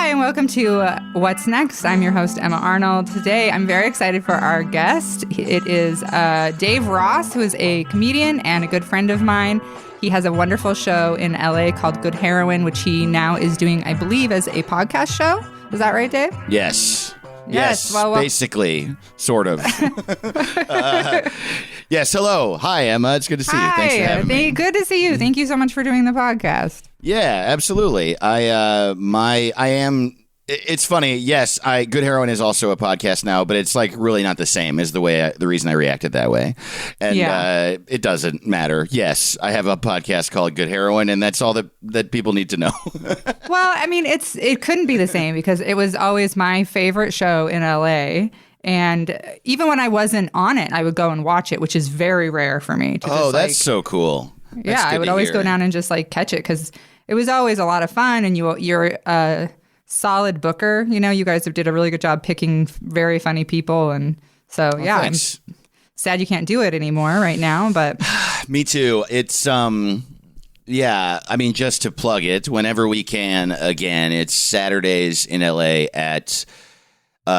Hi, and welcome to What's Next. I'm your host, Emma Arnold. Today, I'm very excited for our guest. It is Dave Ross, who is a comedian and a good friend of mine. He has a wonderful show in LA called Good Heroin, which he now is doing, I believe, as a podcast show. Is that right, Dave? Yes. Well, basically, sort of. Yes, hello. Hi, Emma. It's good to see you. Thanks for having me. Good to see you. Thank you so much for doing the podcast. Yeah, absolutely. It's funny. Yes, Good Heroin is also a podcast now, but it's like really not the same as the reason I reacted that way. And it doesn't matter. Yes, I have a podcast called Good Heroin, and that's all that people need to know. Well, I mean, it couldn't be the same because it was always my favorite show in LA. And even when I wasn't on it, I would go and watch it, which is very rare for me. That's so cool. Yeah, I would always go down and just like catch it because it was always a lot of fun. And you're a solid booker. You know, you guys did a really good job picking very funny people. And so, I'm sad you can't do it anymore right now. But me too. It's yeah, I mean, just to plug it, whenever we can, again, it's Saturdays in LA at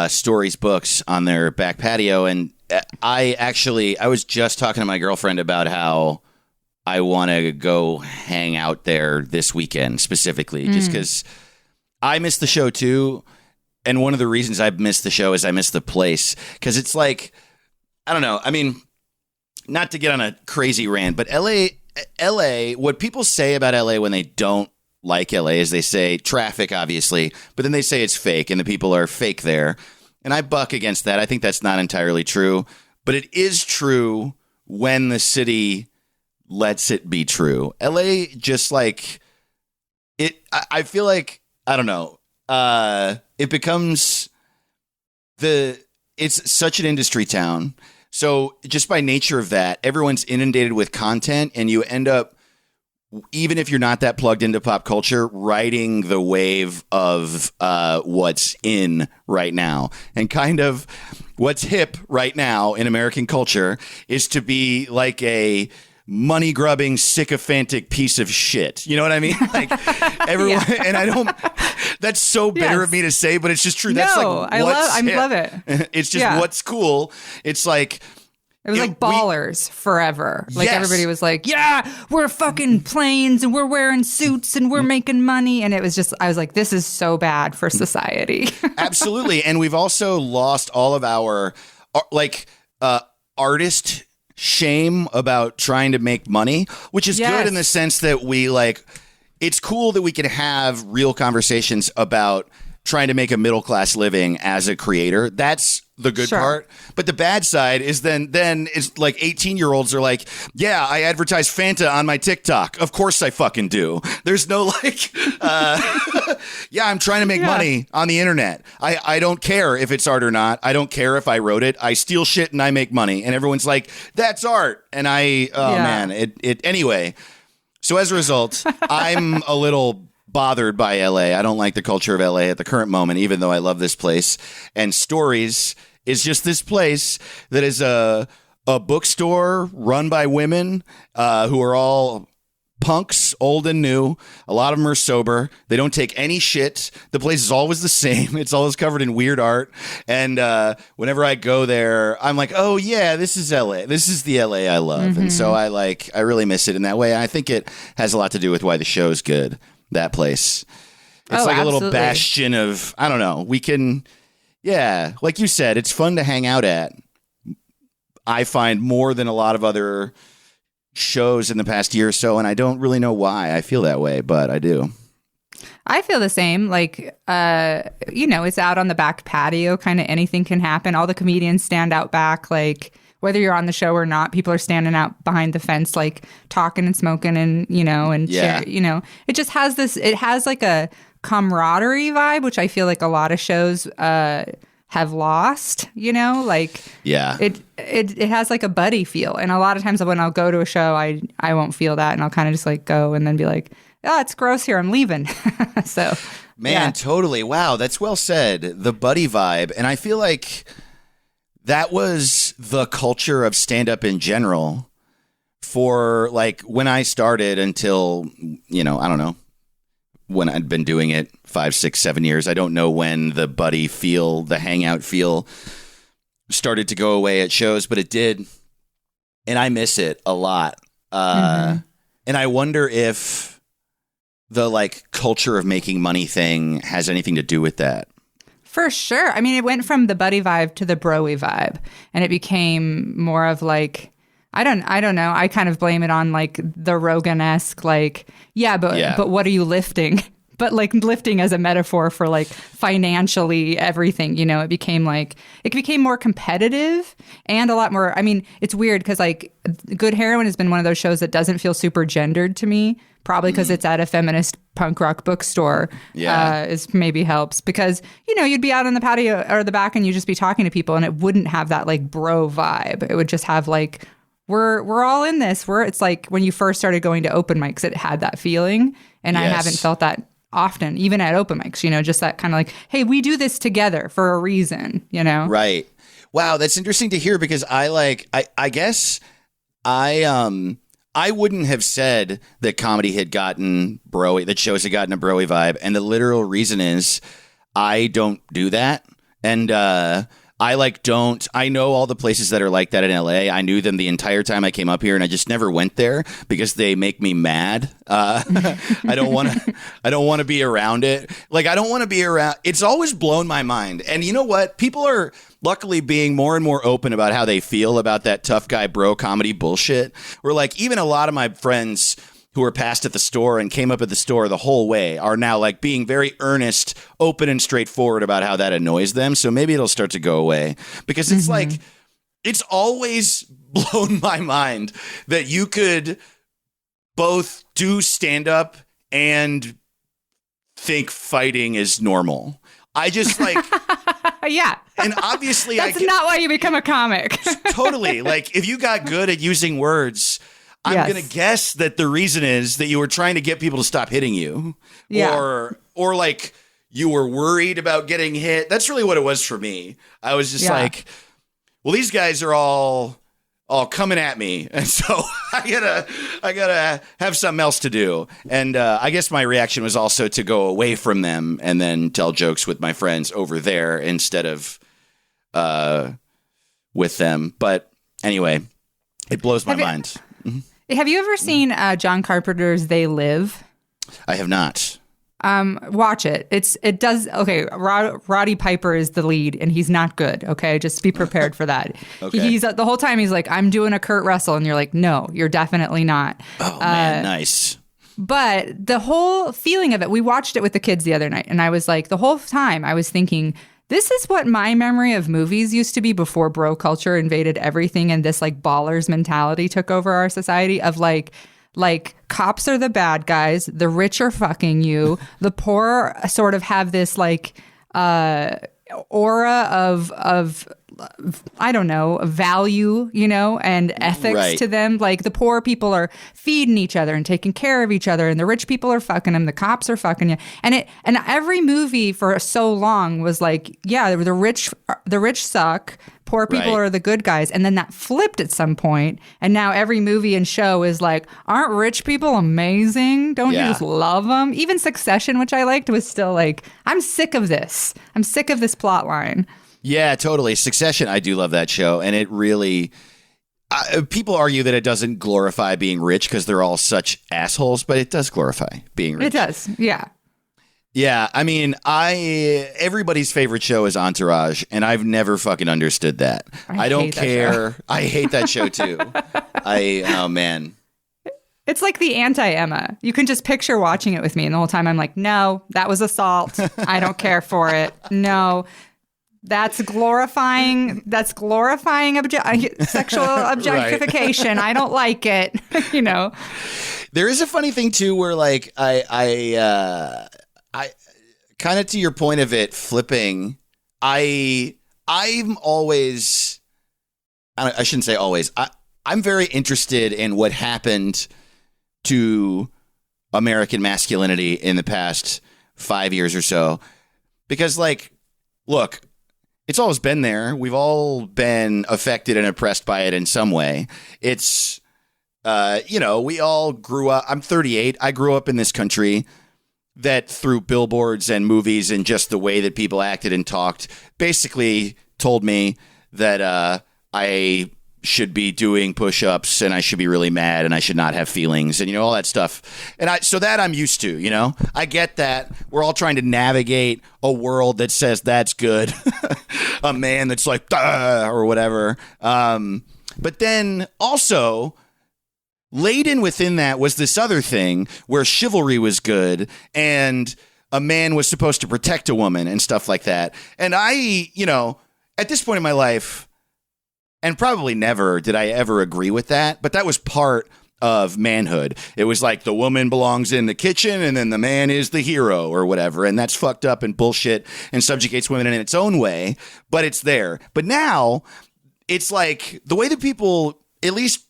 Stories Books on their back patio. And I was just talking to my girlfriend about how I want to go hang out there this weekend specifically, just because I miss the show too. And one of the reasons I miss the show is I miss the place because it's like, I don't know. I mean, not to get on a crazy rant, but LA, what people say about LA when they don't like LA is they say traffic, obviously, but then they say it's fake and the people are fake there. And I buck against that. I think that's not entirely true, but it is true when the city lets it be true. LA just like it. I feel like, I don't know. It becomes it's such an industry town. So just by nature of that, everyone's inundated with content and you end up, even if you're not that plugged into pop culture, riding the wave of what's in right now. And kind of what's hip right now in American culture is to be like a money-grubbing, sycophantic piece of shit. You know what I mean? Like everyone, and I don't. That's so bitter of me to say, but it's just true. That's like I love it. It's just what's cool. It's like. It was like Ballers forever. Like everybody was like, yeah, we're fucking planes and we're wearing suits and we're making money. And it was just, I was like, this is so bad for society. Absolutely. And we've also lost all of our artist shame about trying to make money, which is good in the sense that it's cool that we can have real conversations about trying to make a middle-class living as a creator. That's the good part. But the bad side is then it's like 18-year-olds are like, yeah, I advertise Fanta on my TikTok. Of course I fucking do. There's no yeah, I'm trying to make money on the internet. I don't care if it's art or not. I don't care if I wrote it. I steal shit and I make money. And everyone's like, that's art. And man, anyway. So as a result, I'm a little bothered by LA. I don't like the culture of LA at the current moment, even though I love this place. And Stories is just this place that is a bookstore run by women who are all punks, old and new. A lot of them are sober. They don't take any shit. The place is always the same. It's always covered in weird art. And whenever I go there, I'm like, oh yeah, this is LA. This is the LA I love. Mm-hmm. And so I really miss it in that way. I think it has a lot to do with why the show's good. That place. It's like a little bastion of, I don't know, we can, like you said, it's fun to hang out at. I find more than a lot of other shows in the past year or so, and I don't really know why I feel that way, but I do. I feel the same. Like, it's out on the back patio, kind of anything can happen. All the comedians stand out back, like, whether you're on the show or not, people are standing out behind the fence, like talking and smoking and, it just has it has like a camaraderie vibe, which I feel like a lot of shows have lost, it has like a buddy feel. And a lot of times when I'll go to a show, I won't feel that. And I'll kind of just like go and then be like, oh, it's gross here. I'm leaving. So, man, totally. Wow. That's well said. The buddy vibe. And I feel like that was the culture of stand-up in general for like when I started until, I don't know, when I'd been doing it 5, 6, 7 years. I don't know when the buddy feel, the hangout feel started to go away at shows, but it did. And I miss it a lot. And I wonder if the like culture of making money thing has anything to do with that. For sure. I mean, it went from the buddy vibe to the bro-y vibe, and it became more of like, I don't know. I kind of blame it on like the Rogan-esque, like, but what are you lifting? But like lifting as a metaphor for like financially everything, you know, it became more competitive and a lot more. I mean, it's weird because like Good Heroin has been one of those shows that doesn't feel super gendered to me, probably because it's at a feminist punk rock bookstore. Is maybe helps because, you know, you'd be out on the patio or the back and you'd just be talking to people and it wouldn't have that like bro vibe. It would just have like, we're all in this. It's like when you first started going to open mics, it had that feeling. And I haven't felt that often, even at open mics, you know, just that kind of like, hey, we do this together for a reason, you know? Right. Wow. That's interesting to hear because I guess I wouldn't have said that comedy had gotten bro-y, that shows had gotten a bro-y vibe. And the literal reason is I don't do that. And, I know all the places that are like that in LA. I knew them the entire time I came up here and I just never went there because they make me mad. I don't want to be around it. Like, I don't want to be around. It's always blown my mind. And you know what? People are luckily being more and more open about how they feel about that tough guy bro comedy bullshit. Where like even a lot of my friends who were passed at the store and came up at the store the whole way are now like being very earnest, open and straightforward about how that annoys them. So maybe it'll start to go away because it's like, it's always blown my mind that you could both do stand up and think fighting is normal. I just like, yeah. And obviously that's not why you become a comic. Totally. Like if you got good at using words, I'm going to guess that the reason is that you were trying to get people to stop hitting you or like you were worried about getting hit. That's really what it was for me. I was just like, well, these guys are all coming at me. And so I gotta have something else to do. And I guess my reaction was also to go away from them and then tell jokes with my friends over there instead of with them. But anyway, it blows my mind. Have you ever seen John Carpenter's They Live? I have not. Watch it. It does. Okay. Roddy Piper is the lead and he's not good. Okay. Just be prepared for that. Okay. He's the whole time he's like, I'm doing a Kurt Russell. And you're like, no, you're definitely not. Oh man. Nice. But the whole feeling of it, we watched it with the kids the other night. And I was like, the whole time I was thinking, this is what my memory of movies used to be before bro culture invaded everything and this like ballers mentality took over our society of like cops are the bad guys, the rich are fucking you, the poor sort of have this like aura of I don't know, value, you know, and ethics to them. Like the poor people are feeding each other and taking care of each other, and the rich people are fucking them. The cops are fucking you. And every movie for so long was like, yeah, the rich suck. Poor people are the good guys. And then that flipped at some point, and now every movie and show is like, aren't rich people amazing? Don't you just love them? Even Succession, which I liked, was still like, I'm sick of this. I'm sick of this plot line. Yeah, totally. Succession, I do love that show. And it really, people argue that it doesn't glorify being rich because they're all such assholes, but it does glorify being rich. It does, yeah. Yeah, I mean, everybody's favorite show is Entourage, and I've never fucking understood that. I don't care. I hate that show too. Oh man. It's like the anti-Emma. You can just picture watching it with me, and the whole time I'm like, no, that was assault. I don't care for it. No. That's glorifying sexual objectification. I don't like it. You know. There is a funny thing too where like I kind of to your point of it flipping, I'm always, I shouldn't say always, I'm very interested in what happened to American masculinity in the past 5 years or so, because like, look, it's always been there. We've all been affected and oppressed by it in some way. It's, we all grew up. I'm 38. I grew up in this country. that through billboards and movies and just the way that people acted and talked basically told me that I should be doing push-ups and I should be really mad and I should not have feelings and, all that stuff. And so that I'm used to, I get that we're all trying to navigate a world that says that's good. A man that's like, duh, or whatever. But then also laden within that was this other thing where chivalry was good and a man was supposed to protect a woman and stuff like that. And I, at this point in my life, and probably never did I ever agree with that, but that was part of manhood. It was like the woman belongs in the kitchen and then the man is the hero or whatever. And that's fucked up and bullshit and subjugates women in its own way, but it's there. But now it's like the way that people, at least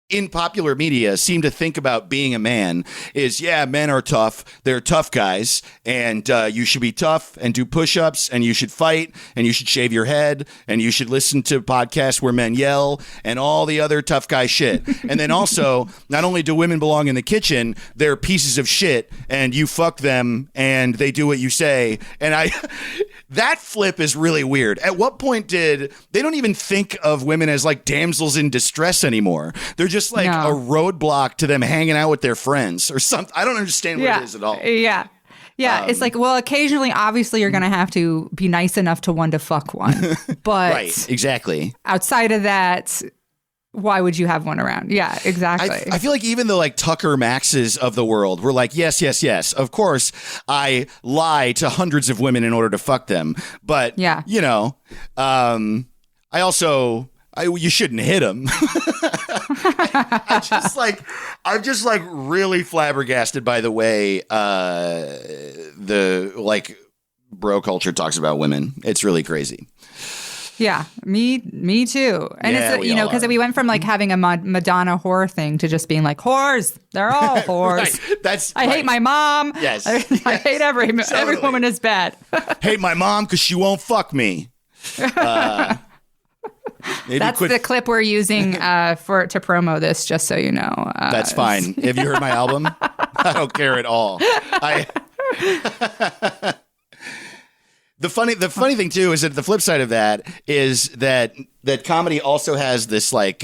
in popular media, seem to think about being a man is, men are tough. They're tough guys. And you should be tough and do push-ups and you should fight and you should shave your head and you should listen to podcasts where men yell and all the other tough guy shit. And then also, not only do women belong in the kitchen, they're pieces of shit and you fuck them and they do what you say. And that flip is really weird. At what point they don't even think of women as like damsels in distress anymore. They're just like a roadblock to them hanging out with their friends or something. I don't understand what it is at all. Yeah. Yeah. It's like, well, occasionally, obviously, you're going to have to be nice enough to one to fuck one. But right. Exactly. Outside of that, why would you have one around? Yeah, exactly. I feel like even the like Tucker Maxes of the world were like, yes. Of course, I lie to hundreds of women in order to fuck them. But, I also, you shouldn't hit them. I'm just like really flabbergasted by the way the like bro culture talks about women. It's really crazy. Yeah, me too. And it's because we went from like having a Madonna whore thing to just being like whores. They're all whores. Right. I hate my mom. Yes. I hate every woman is bad. Hate my mom because she won't fuck me. That's the clip we're using to promo this, just so you know. That's fine. Have you heard my album? I don't care at all. The funny thing too is that the flip side of that is that comedy also has this like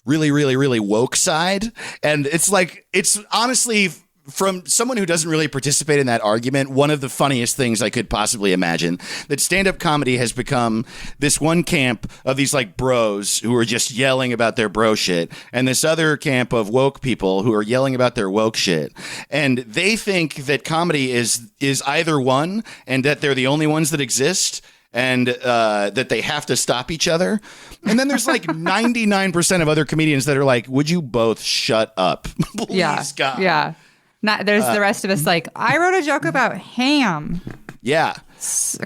really, really, really woke side, and it's like it's honestly, from someone who doesn't really participate in that argument, one of the funniest things I could possibly imagine, that stand-up comedy has become this one camp of these like bros who are just yelling about their bro shit, and this other camp of woke people who are yelling about their woke shit. And they think that comedy is either one, and that they're the only ones that exist, and that they have to stop each other. And then there's like 99% of other comedians that are like, would you both shut up? Please, God. Yeah. There's the rest of us like, I wrote a joke about ham. Yeah.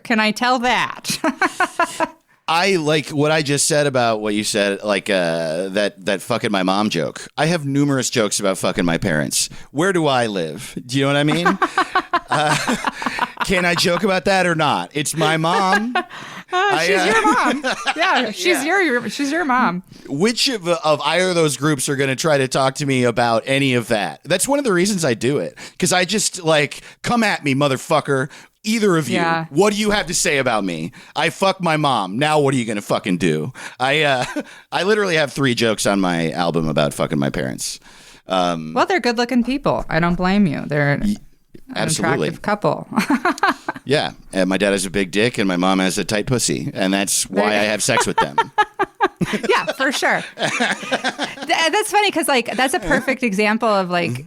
Can I tell that? I like what I just said about what you said, like that fucking my mom joke. I have numerous jokes about fucking my parents. Where do I live? Do you know what I mean? Can I joke about that or not? It's my mom. She's your mom. Yeah, she's your mom. Which of either of those groups are going to try to talk to me about any of that? That's one of the reasons I do it, because I just like, come at me, motherfucker. Either of you. Yeah. What do you have to say about me? I fuck my mom. Now what are you going to fucking do? I literally have 3 jokes on my album about fucking my parents. Well, they're good-looking people. I don't blame you. They're an attractive couple. Yeah. And my dad has a big dick and my mom has a tight pussy. And that's why I have sex with them. Yeah, for sure. That's funny because like that's a perfect example of like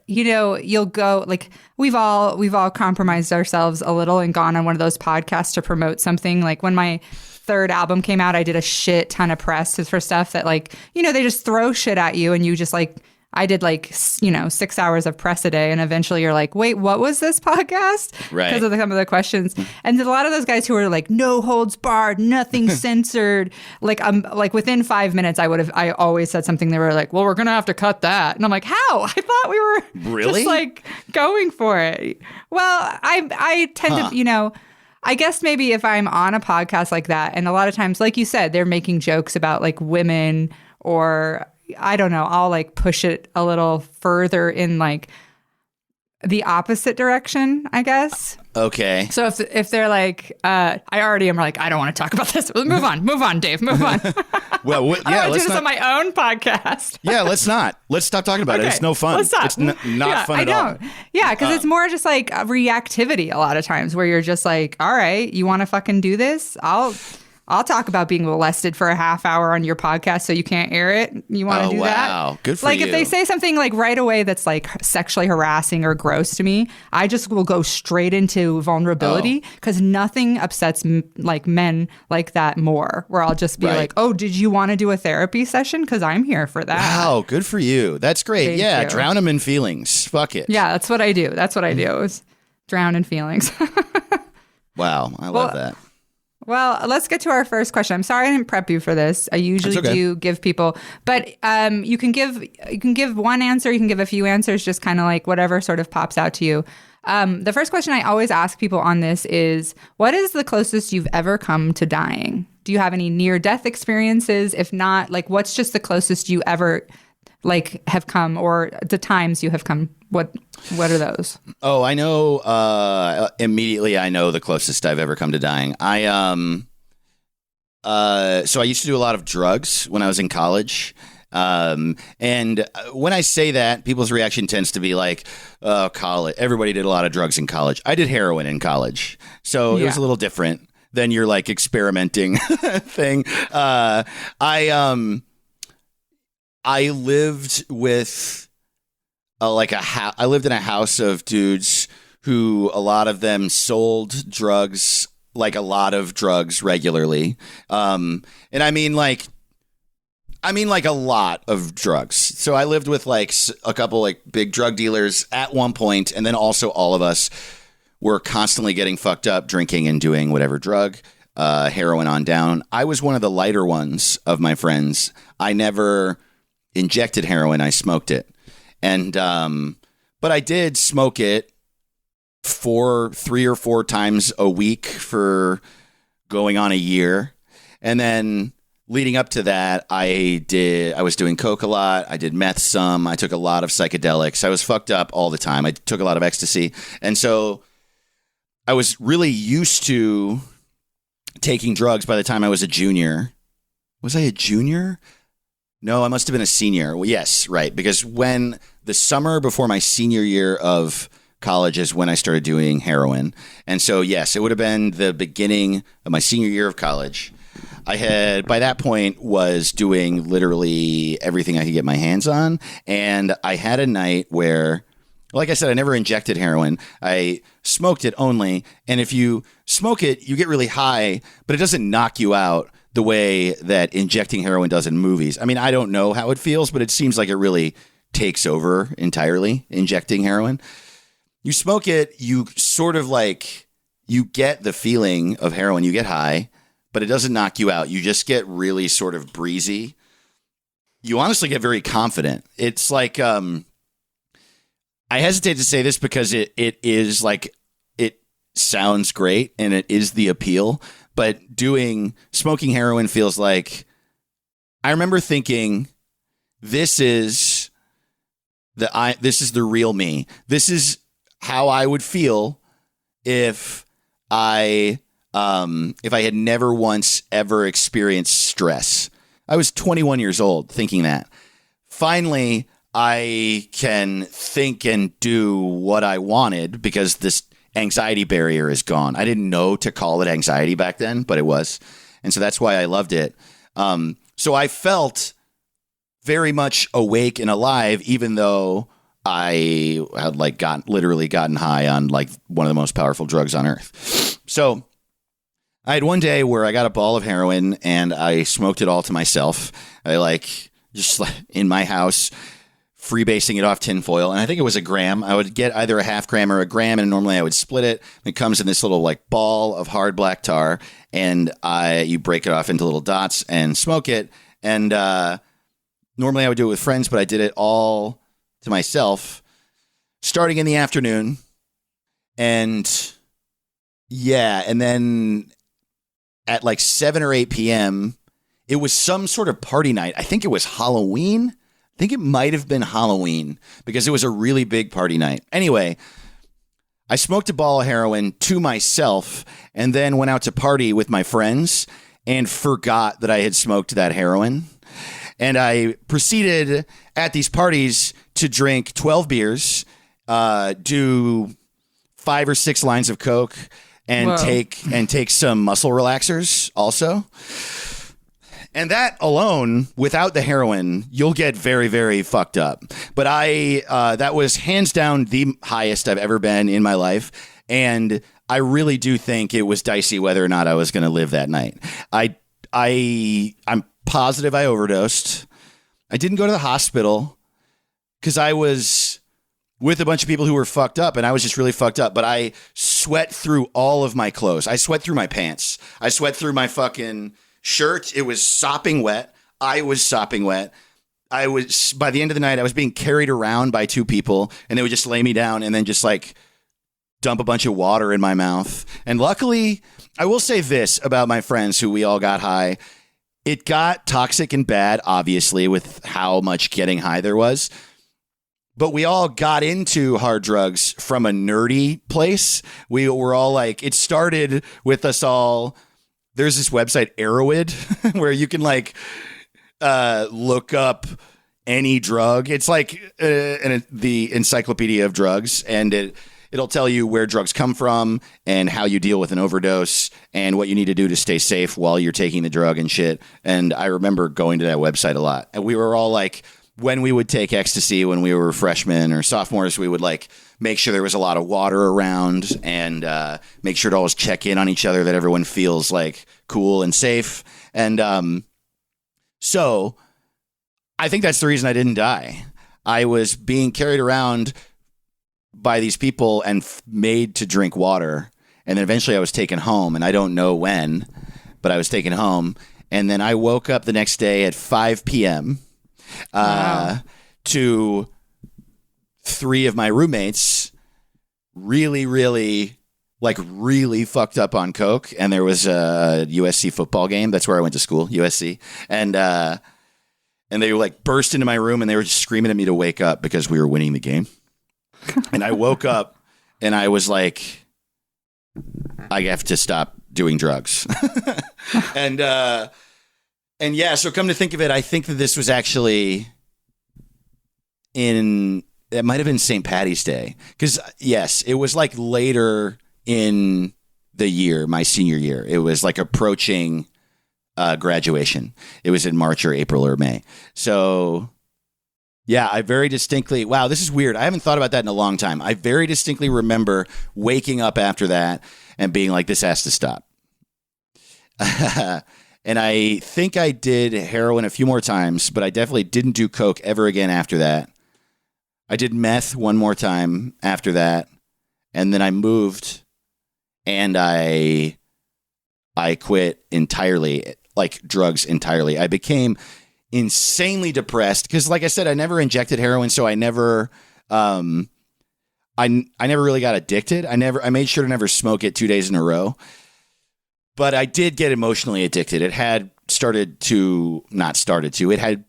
you'll go like we've all compromised ourselves a little and gone on one of those podcasts to promote something. Like when my 3rd album came out, I did a shit ton of press for stuff that like they just throw shit at you and you just like. I did like 6 hours of press a day, and eventually you're like, wait, what was this podcast? Right. Because of some of the questions. And a lot of those guys who are like, no holds barred, nothing censored. Like within 5 minutes, I always said something. They were like, well, we're gonna have to cut that, and I'm like, how? I thought we were really just like going for it. Well, I tend to I guess maybe if I'm on a podcast like that, and a lot of times, like you said, they're making jokes about like women or. I don't know, I'll like push it a little further in like the opposite direction, I guess. Okay. So if they're like, I already am like, I don't want to talk about this. Move on, Dave. Move on. Well, yeah, I want to do let's this not. on my own podcast. Yeah, let's not. Let's stop talking about it. It's no fun. Let's stop. It's not fun at all. Yeah, because it's more just like a reactivity a lot of times where you're just like, all right, you want to fucking do this? I'll talk about being molested for a half hour on your podcast so you can't air it. You want to do that? Wow. Good for like you. If they say something like right away that's like sexually harassing or gross to me, I just will go straight into vulnerability because nothing upsets like men like that more, where I'll just be like, oh, did you want to do a therapy session? Because I'm here for that. Wow. Good for you. That's great. Thank you. Drown them in feelings. Fuck it. Yeah, that's what I do. Is drown in feelings. Wow. I love that. Well, let's get to our first question. I'm sorry I didn't prep you for this. I usually do give people, but you can give one answer, you can give a few answers, just kind of like whatever sort of pops out to you. The first question I always ask people on this is, what is the closest you've ever come to dying? Do you have any near-death experiences? If not, like what's just the closest you ever like have come, or the times you have come? What are those? Oh, I know. Immediately, I know the closest I've ever come to dying. So I used to do a lot of drugs when I was in college. And when I say that, people's reaction tends to be like, oh, college. Everybody did a lot of drugs in college. I did heroin in college. So it was a little different than your like experimenting thing. I lived with I lived in a house of dudes who a lot of them sold drugs, like a lot of drugs regularly. And I mean like a lot of drugs. So I lived with like a couple like big drug dealers at one point, and then also all of us were constantly getting fucked up, drinking and doing whatever drug, heroin on down. I was one of the lighter ones of my friends. I never injected heroin. I smoked it. And, but I did smoke it 3 or 4 times a week for going on a year. And then leading up to that, I was doing coke a lot. I did meth some. I took a lot of psychedelics. I was fucked up all the time. I took a lot of ecstasy. And so I was really used to taking drugs by the time I was a junior. Was I a junior? No, I must have been a senior. Well, yes, right. Because when the summer before my senior year of college is when I started doing heroin. And so, yes, it would have been the beginning of my senior year of college. I had, by that point, was doing literally everything I could get my hands on. And I had a night where, like I said, I never injected heroin. I smoked it only. And if you smoke it, you get really high, but it doesn't knock you out the way that injecting heroin does in movies. I mean, I don't know how it feels, but it seems like it really takes over entirely, injecting heroin. You smoke it, you sort of like, you get the feeling of heroin, you get high, but it doesn't knock you out. You just get really sort of breezy. You honestly get very confident. It's like, I hesitate to say this because it is like, it sounds great and it is the appeal. But smoking heroin feels like, I remember thinking, this is the real me. This is how I would feel if I had never once ever experienced stress. I was 21 years old thinking that. Finally, I can think and do what I wanted because this anxiety barrier is gone. I didn't know to call it anxiety back then, but it was. And so that's why I loved it. So I felt very much awake and alive, even though I had like literally gotten high on like one of the most powerful drugs on earth. So I had one day where I got a ball of heroin and I smoked it all to myself. I like just in my house, freebasing it off tinfoil. And I think it was a gram. I would get either a half gram or a gram, and normally I would split it. It comes in this little like ball of hard black tar, and you break it off into little dots and smoke it. And normally I would do it with friends, but I did it all to myself starting in the afternoon. And yeah, and then at like 7 or 8 p.m., it was some sort of party night. I think it was Halloween. I think it might have been Halloween because it was a really big party night. Anyway, I smoked a ball of heroin to myself and then went out to party with my friends and forgot that I had smoked that heroin. And I proceeded at these parties to drink 12 beers, do 5 or 6 lines of Coke, and take some muscle relaxers also. And that alone, without the heroin, you'll get very, very fucked up. But that was hands down the highest I've ever been in my life. And I really do think it was dicey whether or not I was going to live that night. I'm positive I overdosed. I didn't go to the hospital because I was with a bunch of people who were fucked up, and I was just really fucked up. But I sweat through all of my clothes. I sweat through my pants. I sweat through my fucking shirt. It was sopping wet. I was sopping wet. By the end of the night, I was being carried around by 2 people, and they would just lay me down and then just like dump a bunch of water in my mouth. And luckily, I will say this about my friends who we all got high. It got toxic and bad, obviously, with how much getting high there was. But we all got into hard drugs from a nerdy place. We were all like, it started with us all. There's this website, Arrowid, where you can like look up any drug. It's like the encyclopedia of drugs, and it'll tell you where drugs come from and how you deal with an overdose and what you need to do to stay safe while you're taking the drug and shit. And I remember going to that website a lot. And we were all like, when we would take ecstasy when we were freshmen or sophomores, we would like make sure there was a lot of water around and make sure to always check in on each other, that everyone feels like cool and safe. And so I think that's the reason I didn't die. I was being carried around by these people and made to drink water. And then eventually I was taken home, and I don't know when, but I was taken home. And then I woke up the next day at 5 p.m. To 3 of my roommates really, really, like really fucked up on coke. And there was a USC football game. That's where I went to school, USC. And they like burst into my room and they were just screaming at me to wake up because we were winning the game. And I woke up and I was like, I have to stop doing drugs. And yeah, so come to think of it, I think that this was actually it might have been St. Patty's Day. Because, yes, it was like later in the year, my senior year. It was like approaching graduation. It was in March or April or May. So, yeah, I very distinctly, wow, this is weird. I haven't thought about that in a long time. I very distinctly remember waking up after that and being like, this has to stop. And I think I did heroin a few more times, but I definitely didn't do coke ever again after that. I did meth one more time after that. And then I moved and I quit entirely, like drugs entirely. I became insanely depressed because, like I said, I never injected heroin, so I never I never really got addicted. I made sure to never smoke it 2 days in a row. But I did get emotionally addicted. It had it had,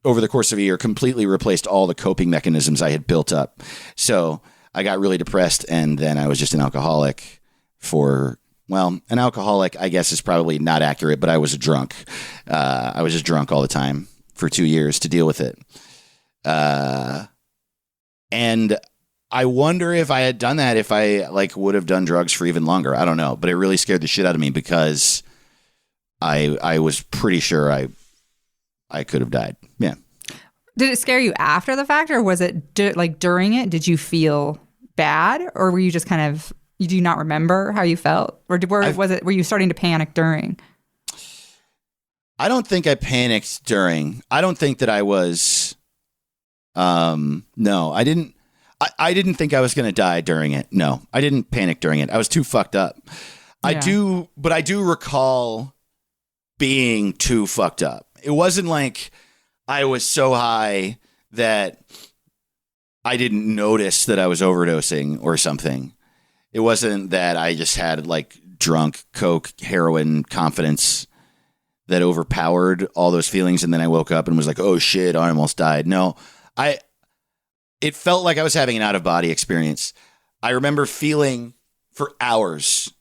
over the course of a year, completely replaced all the coping mechanisms I had built up. So I got really depressed, and then I was just an alcoholic an alcoholic, I guess, is probably not accurate, but I was a drunk. I was just drunk all the time for 2 years to deal with it. And I wonder if I had done that, if I would have done drugs for even longer. I don't know, but it really scared the shit out of me because I was pretty sure I could have died. Yeah. Did it scare you after the fact, or was it during it? Did you feel bad, or were you just kind of, you do not remember how you felt, or were you starting to panic during? I don't think I panicked during. I don't think that I was. No, I didn't. I didn't think I was going to die during it. No, I didn't panic during it. I was too fucked up. Yeah. But I do recall being too fucked up. It wasn't like I was so high that I didn't notice that I was overdosing or something. It wasn't that I just had like drunk coke, heroin confidence that overpowered all those feelings. And then I woke up and was like, oh shit, I almost died. No, it felt like I was having an out of body experience. I remember feeling for hours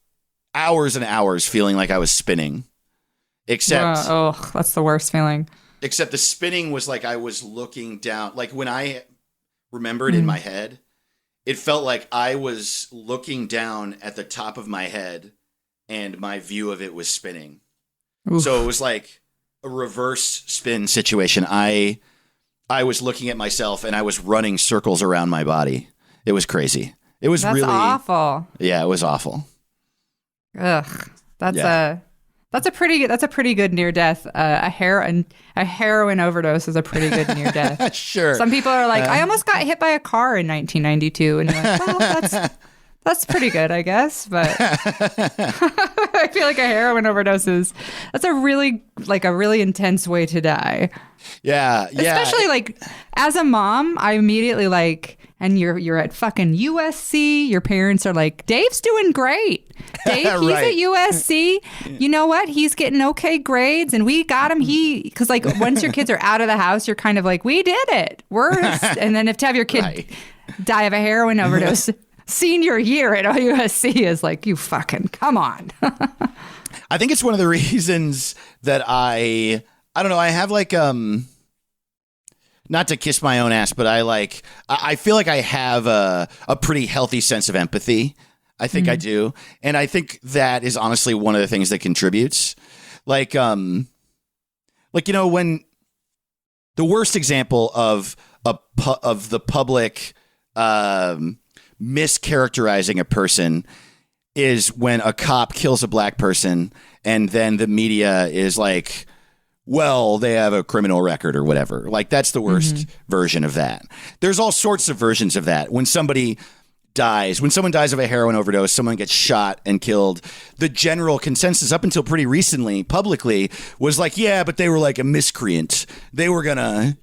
and hours feeling like I was spinning. Except that's the worst feeling. Except the spinning was like I was looking down. Like when I remembered in my head, it felt like I was looking down at the top of my head and my view of it was spinning. Oof. So it was like a reverse spin situation. I was looking at myself and I was running circles around my body. It was crazy. It was really awful. Yeah, it was awful. Ugh. That's a pretty good near death. A heroin overdose is a pretty good near death. Sure. Some people are like, I almost got hit by a car in 1992, and you're like, well, that's pretty good, I guess. But I feel like a heroin overdose that's a really intense way to die. Yeah. Especially like as a mom, I immediately like. And you're at fucking USC. Your parents are like, Dave's doing great. Dave, he's right. at USC. You know what? He's getting okay grades, and we got him. Because like once your kids are out of the house, you're kind of like, we did it. And then to have your kid die of a heroin overdose senior year at USC is like, you fucking come on. I think it's one of the reasons that I don't know. I have like not to kiss my own ass, but I feel like I have a pretty healthy sense of empathy. I think I do. And I think that is honestly one of the things that contributes. Like, when the worst example of the public mischaracterizing a person is when a cop kills a black person and then the media is like, well, they have a criminal record or whatever. Like, that's the worst version of that. There's all sorts of versions of that. When someone dies of a heroin overdose, someone gets shot and killed, the general consensus up until pretty recently publicly was like, yeah, but they were like a miscreant. They were gonna,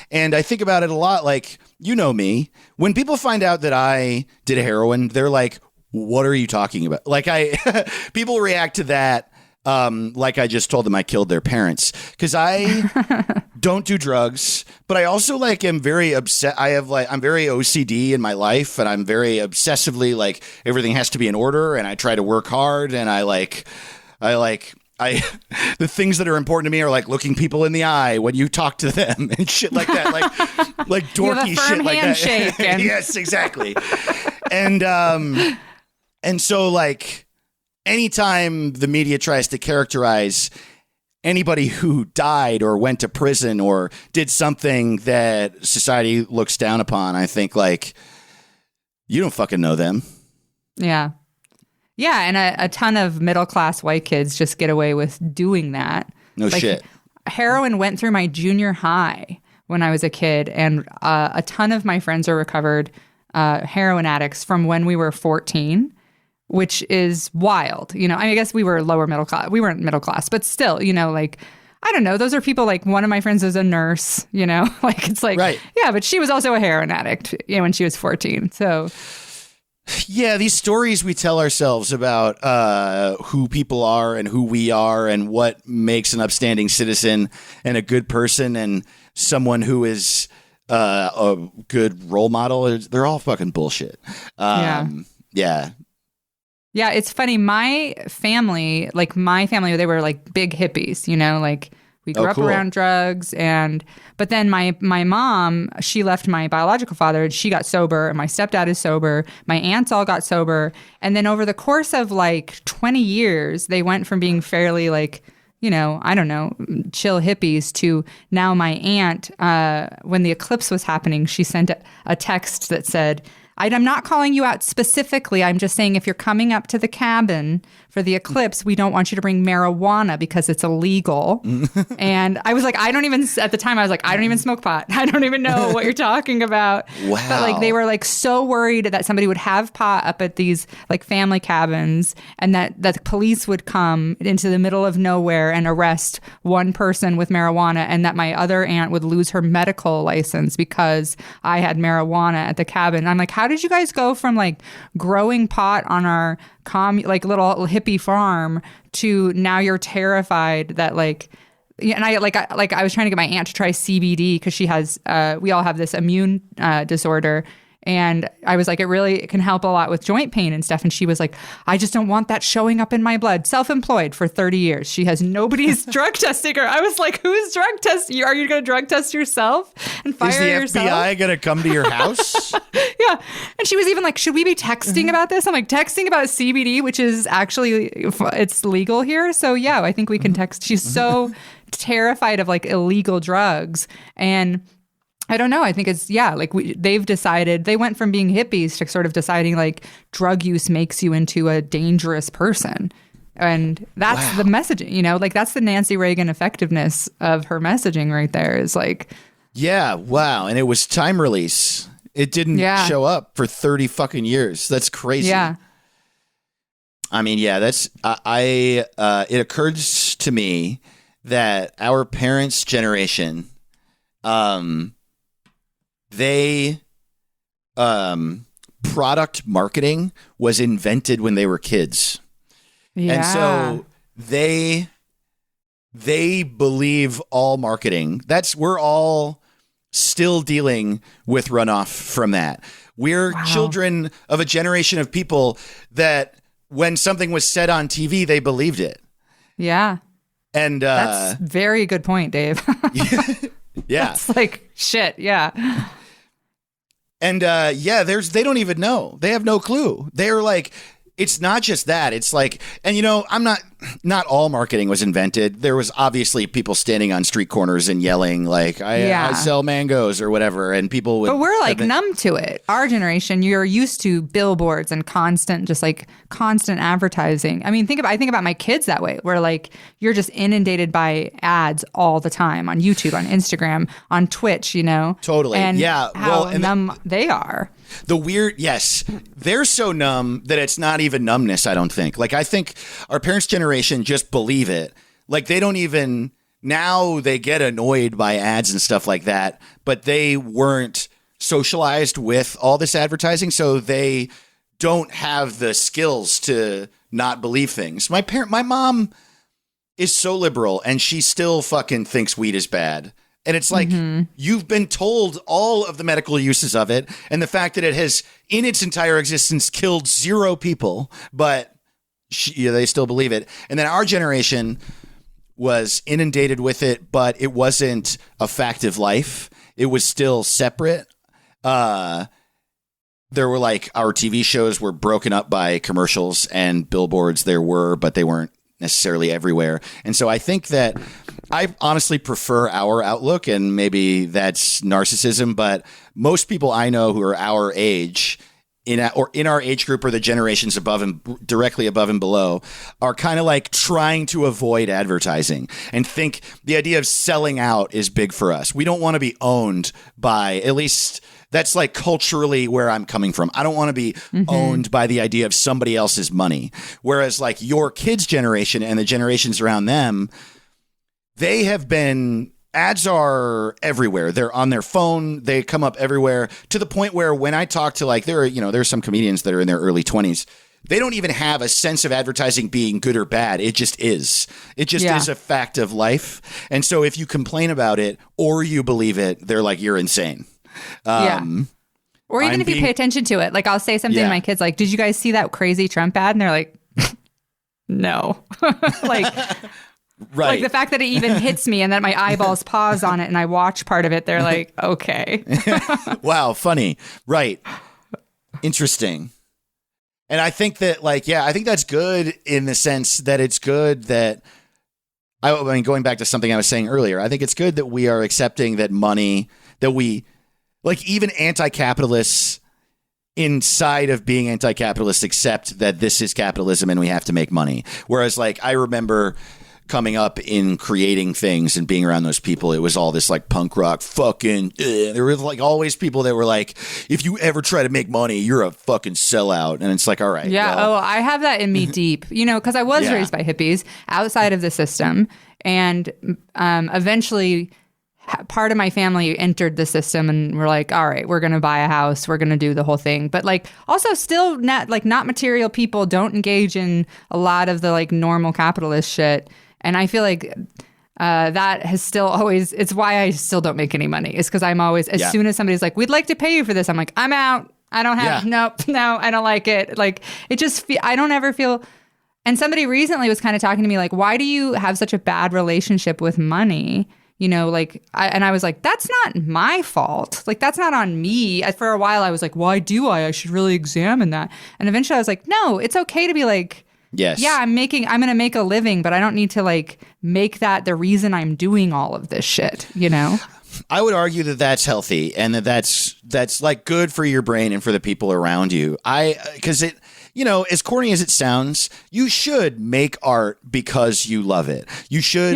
and I think about it a lot. Like, you know me, when people find out that I did heroin, they're like, what are you talking about? Like people react to that. Like I just told them I killed their parents, because I don't do drugs, but I also am very upset. I'm very OCD in my life, and I'm very obsessively everything has to be in order, and I try to work hard, and the things that are important to me are looking people in the eye when you talk to them and shit like that, like dorky shit like that. Yes, exactly. And so anytime the media tries to characterize anybody who died or went to prison or did something that society looks down upon, I think you don't fucking know them. Yeah. Yeah. And a ton of middle-class white kids just get away with doing that. No shit. Heroin went through my junior high when I was a kid, and a ton of my friends are recovered heroin addicts from when we were 14. Which is wild. I guess we were lower middle class. We weren't middle class, but still, I don't know. Those are people one of my friends is a nurse, it's right. Yeah, but she was also a heroin addict, when she was 14. So yeah, these stories we tell ourselves about who people are and who we are and what makes an upstanding citizen and a good person and someone who is a good role model. They're all fucking bullshit. Yeah. Yeah, it's funny. My family, they were big hippies, we grew up around drugs. But then my mom, she left my biological father, and she got sober, and my stepdad is sober. My aunts all got sober. And then over the course of 20 years, they went from being fairly I don't know, chill hippies to now my aunt, when the eclipse was happening, she sent a text that said, I'm not calling you out specifically. I'm just saying if you're coming up to the cabin for the eclipse, we don't want you to bring marijuana because it's illegal. And I was like, at the time, I was like, I don't even smoke pot. I don't even know what you're talking about. Wow. But they were so worried that somebody would have pot up at these family cabins, and that the police would come into the middle of nowhere and arrest one person with marijuana, and that my other aunt would lose her medical license because I had marijuana at the cabin. I'm like, how did you guys go from growing pot on our little hippie farm to now you're terrified that and I was trying to get my aunt to try CBD because she has we all have this immune disorder, And I was like, it can help a lot with joint pain and stuff. And she was like, I just don't want that showing up in my blood. Self-employed for 30 years. She has nobody's drug testing her. I was like, who's drug testing you? Are you going to drug test yourself and fire yourself? Is the FBI going to come to your house? Yeah. And she was even like, should we be texting about this? I'm like, texting about CBD, which is actually, it's legal here. So yeah, I think we can text. She's so terrified of like illegal drugs. And I don't know. I think it's, like they've decided, they went from being hippies to sort of deciding like drug use makes you into a dangerous person. And that's the messaging, like that's the Nancy Reagan effectiveness of her messaging right there is like. Yeah. Wow. And it was time release. It didn't show up for 30 fucking years. That's crazy. Yeah. I mean, it occurs to me that our parents' generation, product marketing was invented when they were kids. Yeah. And so they believe all marketing. We're all still dealing with runoff from that. We're children of a generation of people that when something was said on TV, they believed it. Yeah. And that's very good point, Dave. Yeah. It's like shit. Yeah. And they don't even know. They have no clue. They're like, it's not just that. It's like, and I'm not all marketing was invented. There was obviously people standing on street corners and yelling like, I sell mangoes or whatever. And people would. But we're like numb to it. Our generation, you're used to billboards and constant advertising. I mean, I think about my kids that way, where like you're just inundated by ads all the time on YouTube, on Instagram, on Twitch, Totally. And yeah. how numb they are. Yes, they're so numb that it's not even numbness, I don't think. Like, I think our parents' generation just believe it. Like, they don't even, now they get annoyed by ads and stuff like that, but they weren't socialized with all this advertising, so they don't have the skills to not believe things. My mom is so liberal, and she still fucking thinks weed is bad. And it's like, you've been told all of the medical uses of it and the fact that it has, in its entire existence, killed 0 people, but they still believe it. And then our generation was inundated with it, but it wasn't a fact of life. It was still separate. There were like, our TV shows were broken up by commercials and billboards. There were, but they weren't necessarily everywhere. And so I think that I honestly prefer our outlook, and maybe that's narcissism, but most people I know who are our age in our age group or the generations above and directly above and below are kind of like trying to avoid advertising and think the idea of selling out is big for us. We don't want to be owned by, at least that's like culturally where I'm coming from. I don't want to be owned by the idea of somebody else's money. Whereas like your kids' generation and the generations around them, they have been, ads are everywhere. They're on their phone. They come up everywhere to the point where when I talk to like, there's some comedians that are in their early 20s. They don't even have a sense of advertising being good or bad. It just is. It just is a fact of life. And so if you complain about it or you believe it, they're like, you're insane. Or even if you pay attention to it. Like I'll say something to my kids like, did you guys see that crazy Trump ad? And they're like, no. Like... Right. Like the fact that it even hits me and that my eyeballs pause on it and I watch part of it, they're like, okay. Wow, funny. Right. Interesting. And I think that I think that's good in the sense that it's good that, I mean, going back to something I was saying earlier, I think it's good that we are accepting that money, that we, like even anti-capitalists inside of being anti-capitalist accept that this is capitalism and we have to make money. Whereas like, I remember coming up in creating things and being around those people, it was all this like punk rock fucking there were like always people that were like, if you ever try to make money, you're a fucking sellout. And it's like, all right. Yeah. Well. I have that in me deep, because I was raised by hippies outside of the system. And eventually part of my family entered the system and we're like, all right, we're going to buy a house. We're going to do the whole thing. But like also still not material people don't engage in a lot of the like normal capitalist shit. And I feel like that has still always, it's why I still don't make any money. It's because I'm always, as soon as somebody's like, we'd like to pay you for this, I'm like, I'm out. I don't have, nope, no, I don't like it. Like, it just, I don't ever feel, and somebody recently was kind of talking to me like, why do you have such a bad relationship with money? You know, like, I was like, that's not my fault. Like, that's not on me. For a while, I was like, why do I? I should really examine that. And eventually I was like, no, it's okay to be like, yes, yeah, I'm going to make a living, but I don't need to like make that the reason I'm doing all of this shit, you know? I would argue that that's healthy and that's like good for your brain and for the people around you. Because it, you know, as corny as it sounds, you should make art because you love it. You should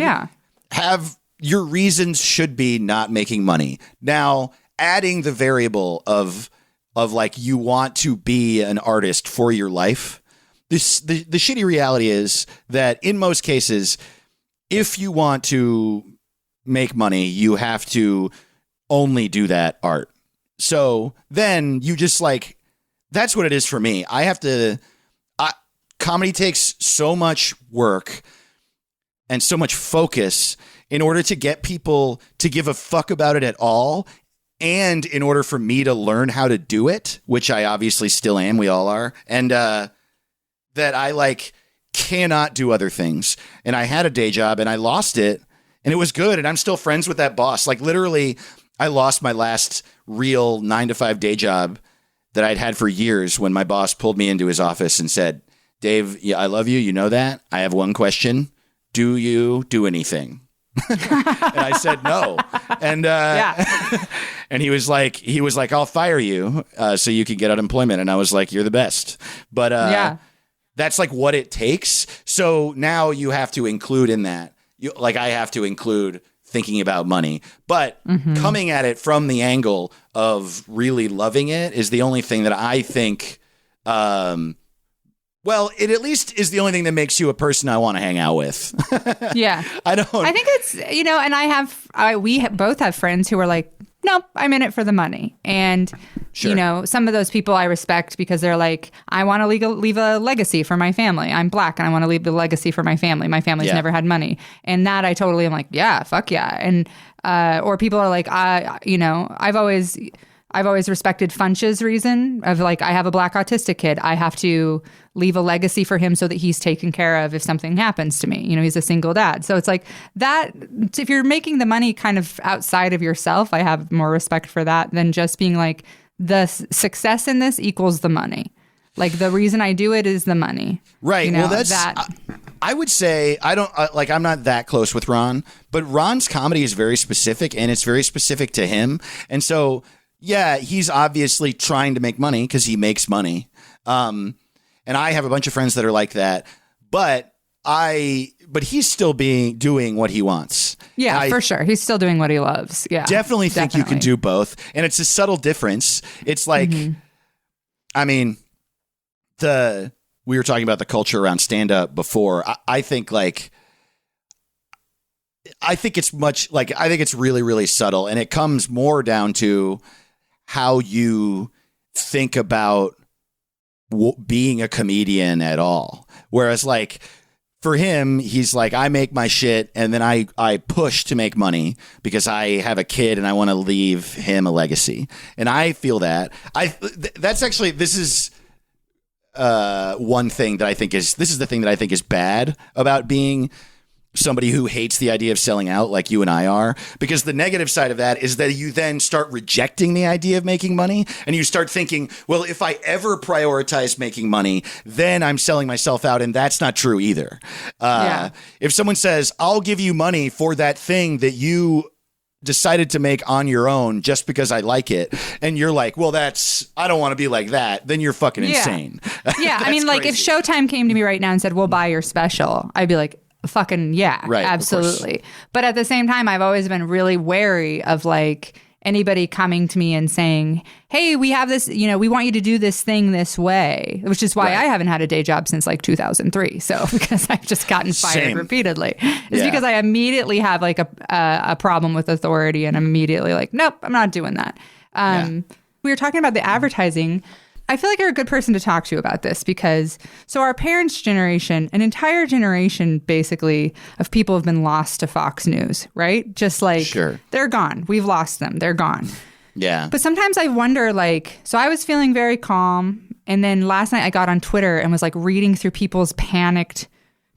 have, your reasons should be not making money. Now, adding the variable of like you want to be an artist for your life. The shitty reality is that in most cases, if you want to make money, you have to only do that art. So then you just like, that's what it is for me. Comedy takes so much work and so much focus in order to get people to give a fuck about it at all. And in order for me to learn how to do it, which I obviously still am, we all are. And, that I like cannot do other things. And I had a day job and I lost it and it was good. And I'm still friends with that boss. Like literally I lost my last real 9-to-5 day job that I'd had for years when my boss pulled me into his office and said, Dave, yeah, I love you. You know that. I have one question. Do you do anything? And I said no. And and he was like, I'll fire you so you can get unemployment. And I was like, you're the best. But that's like what it takes. So now you have to include in that, I have to include thinking about money, but coming at it from the angle of really loving it is the only thing that I think, well, it at least is the only thing that makes you a person I want to hang out with. Yeah. I think it's, you know, and we both have friends who are like, nope, I'm in it for the money. And, you know, some of those people I respect because they're like, I want to leave a legacy for my family. I'm Black and I want to leave a legacy for my family. My family's never had money. And that I totally am like, yeah, fuck yeah. And, or people are like, you know, I've always respected Funch's reason of like, I have a Black autistic kid. I have to leave a legacy for him so that he's taken care of if something happens to me. You know, he's a single dad. So it's like that, if you're making the money kind of outside of yourself, I have more respect for that than just being like, the success in this equals the money. Like the reason I do it is the money. Right. You know, well, that's that. I would say I don't like I'm not that close with Ron, but Ron's comedy is very specific and it's very specific to him. And so, yeah, he's obviously trying to make money because he makes money. And I have a bunch of friends that are like that, but he's still doing what he wants. Yeah, for sure. He's still doing what he loves. Yeah. Definitely think you can do both. And it's a subtle difference. It's like, I mean, we were talking about the culture around stand-up before. I think it's really, really subtle. And it comes more down to how you think about being a comedian at all. Whereas like for him, he's like, I make my shit and then I push to make money because I have a kid and I want to leave him a legacy. And I feel that this is one thing that I think is the thing that I think is bad about being somebody who hates the idea of selling out like you and I are, because the negative side of that is that you then start rejecting the idea of making money and you start thinking, well, if I ever prioritize making money, then I'm selling myself out. And that's not true either. If someone says, I'll give you money for that thing that you decided to make on your own just because I like it, and you're like, well, I don't want to be like that, then you're fucking insane. Yeah. I mean, like crazy. If Showtime came to me right now and said, we'll buy your special, I'd be like, fucking yeah, right, absolutely. But at the same time, I've always been really wary of like anybody coming to me and saying, hey, we have this, you know, we want you to do this thing this way, which is why I haven't had a day job since like 2003. So because I've just gotten fired repeatedly. It's because I immediately have like a problem with authority and I'm immediately like, nope, I'm not doing that. We were talking about the advertising. I feel like you're a good person to talk to about this because our parents' generation, an entire generation basically of people have been lost to Fox News, right? Just like they're gone. We've lost them. They're gone. Yeah. But sometimes I wonder, like, so I was feeling very calm. And then last night I got on Twitter and was like reading through people's panicked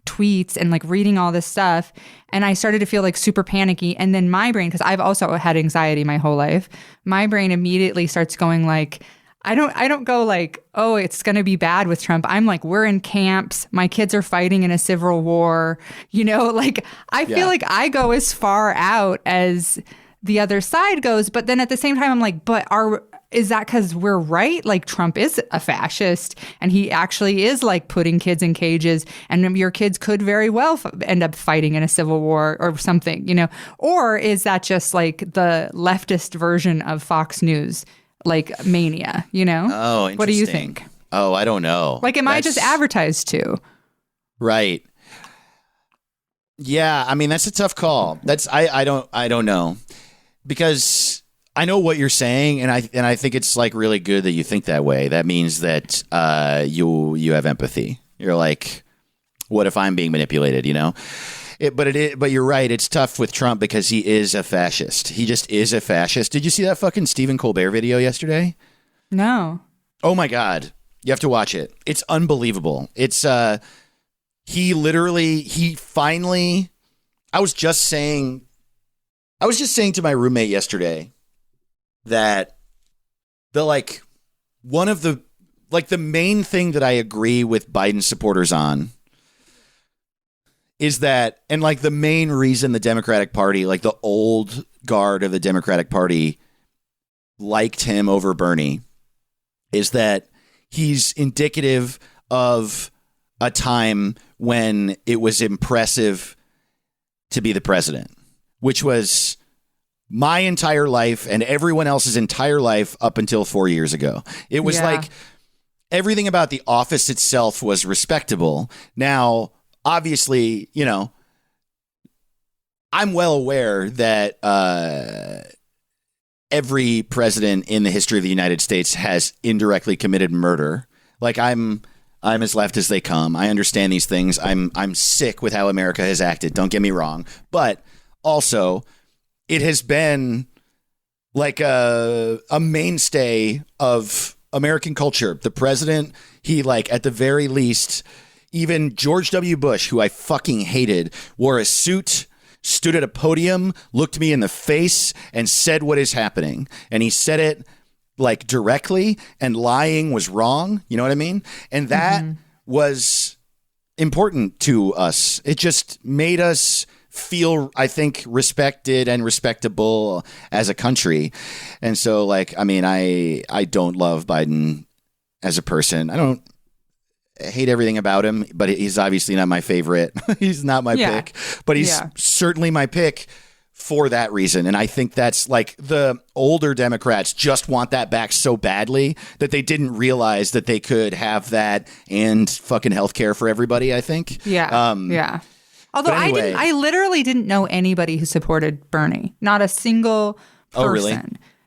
tweets and like reading all this stuff. And I started to feel like super panicky. And then my brain, because I've also had anxiety my whole life, my brain immediately starts going like, I don't go like, oh, it's going to be bad with Trump. I'm like, we're in camps. My kids are fighting in a civil war. You know, like I feel like I go as far out as the other side goes. But then at the same time, I'm like, is that because we're right? Like Trump is a fascist and he actually is like putting kids in cages and your kids could very well end up fighting in a civil war or something, you know? Or is that just like the leftist version of Fox News? Like mania, you know? Oh, interesting. What do you think? Oh, I don't know. Like, am I just advertised to? Right. Yeah, I mean, that's a tough call. I don't know. Because I know what you're saying, and I think it's like really good that you think that way. That means that you have empathy. You're like, what if I'm being manipulated, you know? But you're right. It's tough with Trump because he is a fascist. He just is a fascist. Did you see that fucking Stephen Colbert video yesterday? No. Oh my God. You have to watch it. It's unbelievable. It's he finally, I was just saying to my roommate yesterday that the main thing that I agree with Biden supporters on is that, and like the main reason the Democratic Party, like the old guard of the Democratic Party liked him over Bernie, is that he's indicative of a time when it was impressive to be the president, which was my entire life and everyone else's entire life up until 4 years ago. It was like everything about the office itself was respectable. Now, obviously, you know, I'm well aware that every president in the history of the United States has indirectly committed murder. Like I'm as left as they come. I understand these things. I'm sick with how America has acted. Don't get me wrong. But also, it has been like a mainstay of American culture. The president, he like at the very least, even George W. Bush, who I fucking hated, wore a suit, stood at a podium, looked me in the face, and said what is happening. And he said it like directly, and lying was wrong. You know what I mean? And that was important to us. It just made us feel, I think, respected and respectable as a country. And so, like, I mean, I don't love Biden as a person. I hate everything about him, but he's obviously not my favorite. He's not my pick, but he's certainly my pick for that reason. And I think that's like the older Democrats just want that back so badly that they didn't realize that they could have that and fucking healthcare for everybody, I think. Yeah. Although anyway, I literally didn't know anybody who supported Bernie. Not a single person. Oh, really?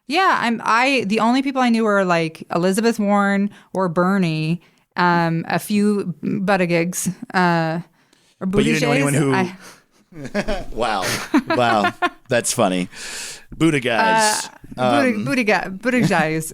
Yeah, the only people I knew were like Elizabeth Warren or Bernie, a few Buttigiegs, or but you didn't know anyone who. Wow, that's funny. Buddha guys, Buddha guys.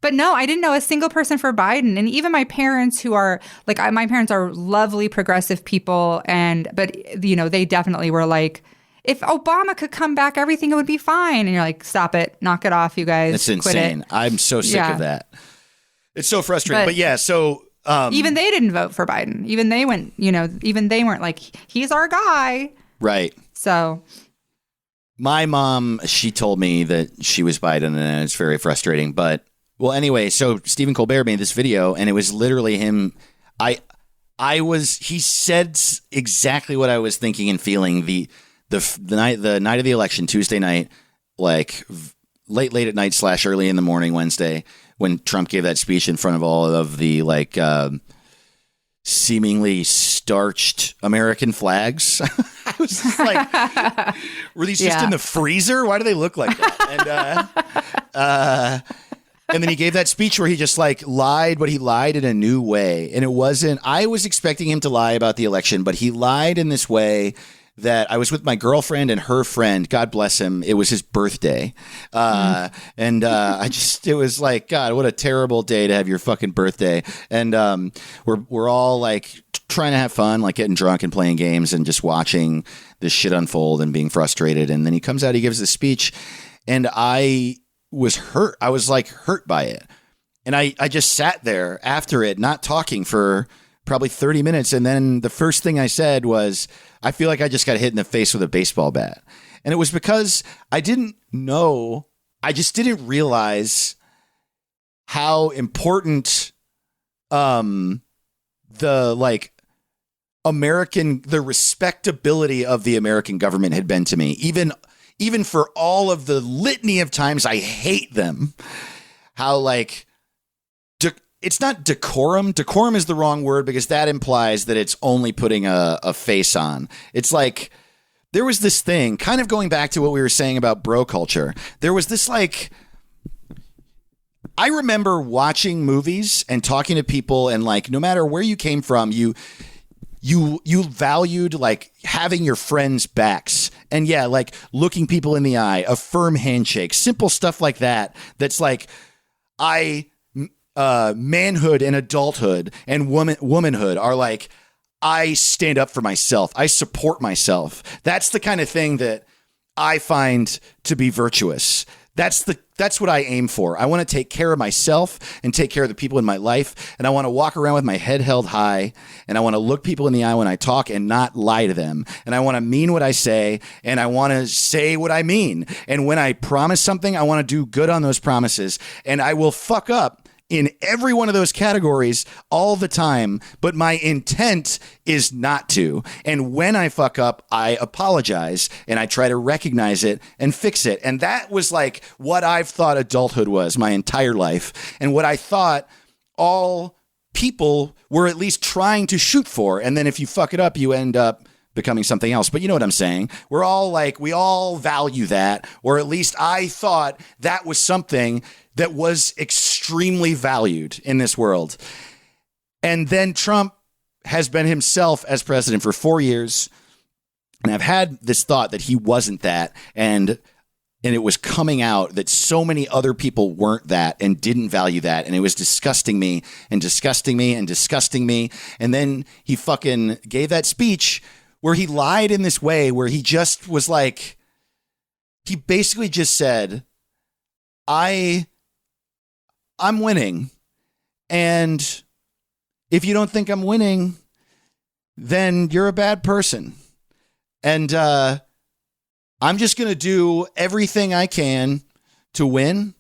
But no, I didn't know a single person for Biden, and even my parents, who are like, my parents are lovely progressive people, but you know, they definitely were like, if Obama could come back, everything would be fine. And you're like, stop it, knock it off, you guys. That's insane. Quit it. I'm so sick of that. It's so frustrating. But yeah, so even they didn't vote for Biden. Even they weren't like, he's our guy. Right. So my mom, she told me that she was Biden, and it's very frustrating. But well, anyway, so Stephen Colbert made this video, and it was literally him. He said exactly what I was thinking and feeling the night of the election, Tuesday night, like late at night / early in the morning Wednesday, when Trump gave that speech in front of all of the like seemingly starched American flags. I was just like, were these just in the freezer? Why do they look like that? And then he gave that speech where he just like lied, but he lied in a new way. And it wasn't, I was expecting him to lie about the election, but he lied in this way that I was with my girlfriend and her friend. God bless him. It was his birthday. And it was like, God, what a terrible day to have your fucking birthday. And we're all like trying to have fun, like getting drunk and playing games and just watching this shit unfold and being frustrated. And then he comes out, he gives the speech, and I was hurt. I was like hurt by it. And I just sat there after it, not talking for probably 30 minutes. And then the first thing I said was, I feel like I just got hit in the face with a baseball bat. And it was because I didn't know, I just didn't realize how important the respectability of the American government had been to me. Even for all of the litany of times I hate them, how like, it's not decorum. Decorum is the wrong word because that implies that it's only putting a face on. It's like there was this thing, kind of going back to what we were saying about bro culture. There was this like, I remember watching movies and talking to people, and like no matter where you came from, you valued like having your friends' backs, and yeah, like looking people in the eye, a firm handshake, simple stuff like that. That's like manhood and adulthood and womanhood are like, I stand up for myself. I support myself. That's the kind of thing that I find to be virtuous. That's what I aim for. I want to take care of myself and take care of the people in my life. And I want to walk around with my head held high, and I want to look people in the eye when I talk and not lie to them. And I want to mean what I say, and I want to say what I mean. And when I promise something, I want to do good on those promises. And I will fuck up in every one of those categories all the time, but my intent is not to. And when I fuck up, I apologize and I try to recognize it and fix it. And that was like what I've thought adulthood was my entire life, and what I thought all people were at least trying to shoot for. And then if you fuck it up, you end up becoming something else. But you know what I'm saying? We're all like, we all value that, or at least I thought that was something that was extremely valued in this world. And then Trump has been himself as president for 4 years. And I've had this thought that he wasn't that. And it was coming out that so many other people weren't that and didn't value that. And it was disgusting me and disgusting me and disgusting me. And then he fucking gave that speech where he lied in this way, where he just was like, he basically just said, I'm winning. And if you don't think I'm winning, then you're a bad person. And I'm just going to do everything I can to win.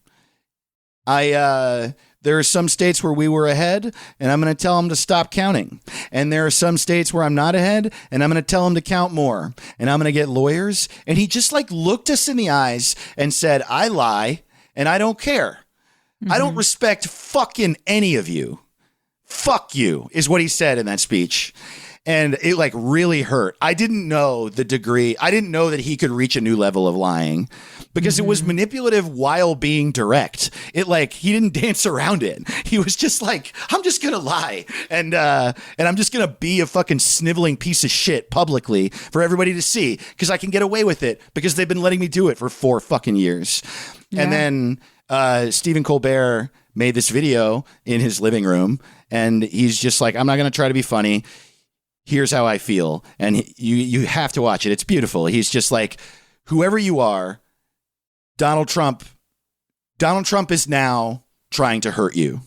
There are some states where we were ahead, and I'm going to tell them to stop counting. And there are some states where I'm not ahead, and I'm going to tell them to count more. And I'm going to get lawyers. And he just like looked us in the eyes and said, I lie, and I don't care. I don't respect fucking any of you. Fuck you, is what he said in that speech. And it like really hurt. I didn't know the degree. I didn't know that he could reach a new level of lying, because it was manipulative while being direct. It like, he didn't dance around it. He was just like, I'm just going to lie. And I'm just going to be a fucking sniveling piece of shit publicly for everybody to see, because I can get away with it because they've been letting me do it for 4 fucking years. Yeah. And then Stephen Colbert made this video in his living room, and he's just like, I'm not going to try to be funny. Here's how I feel. And you have to watch it. It's beautiful. He's just like, whoever you are, Donald Trump is now trying to hurt you.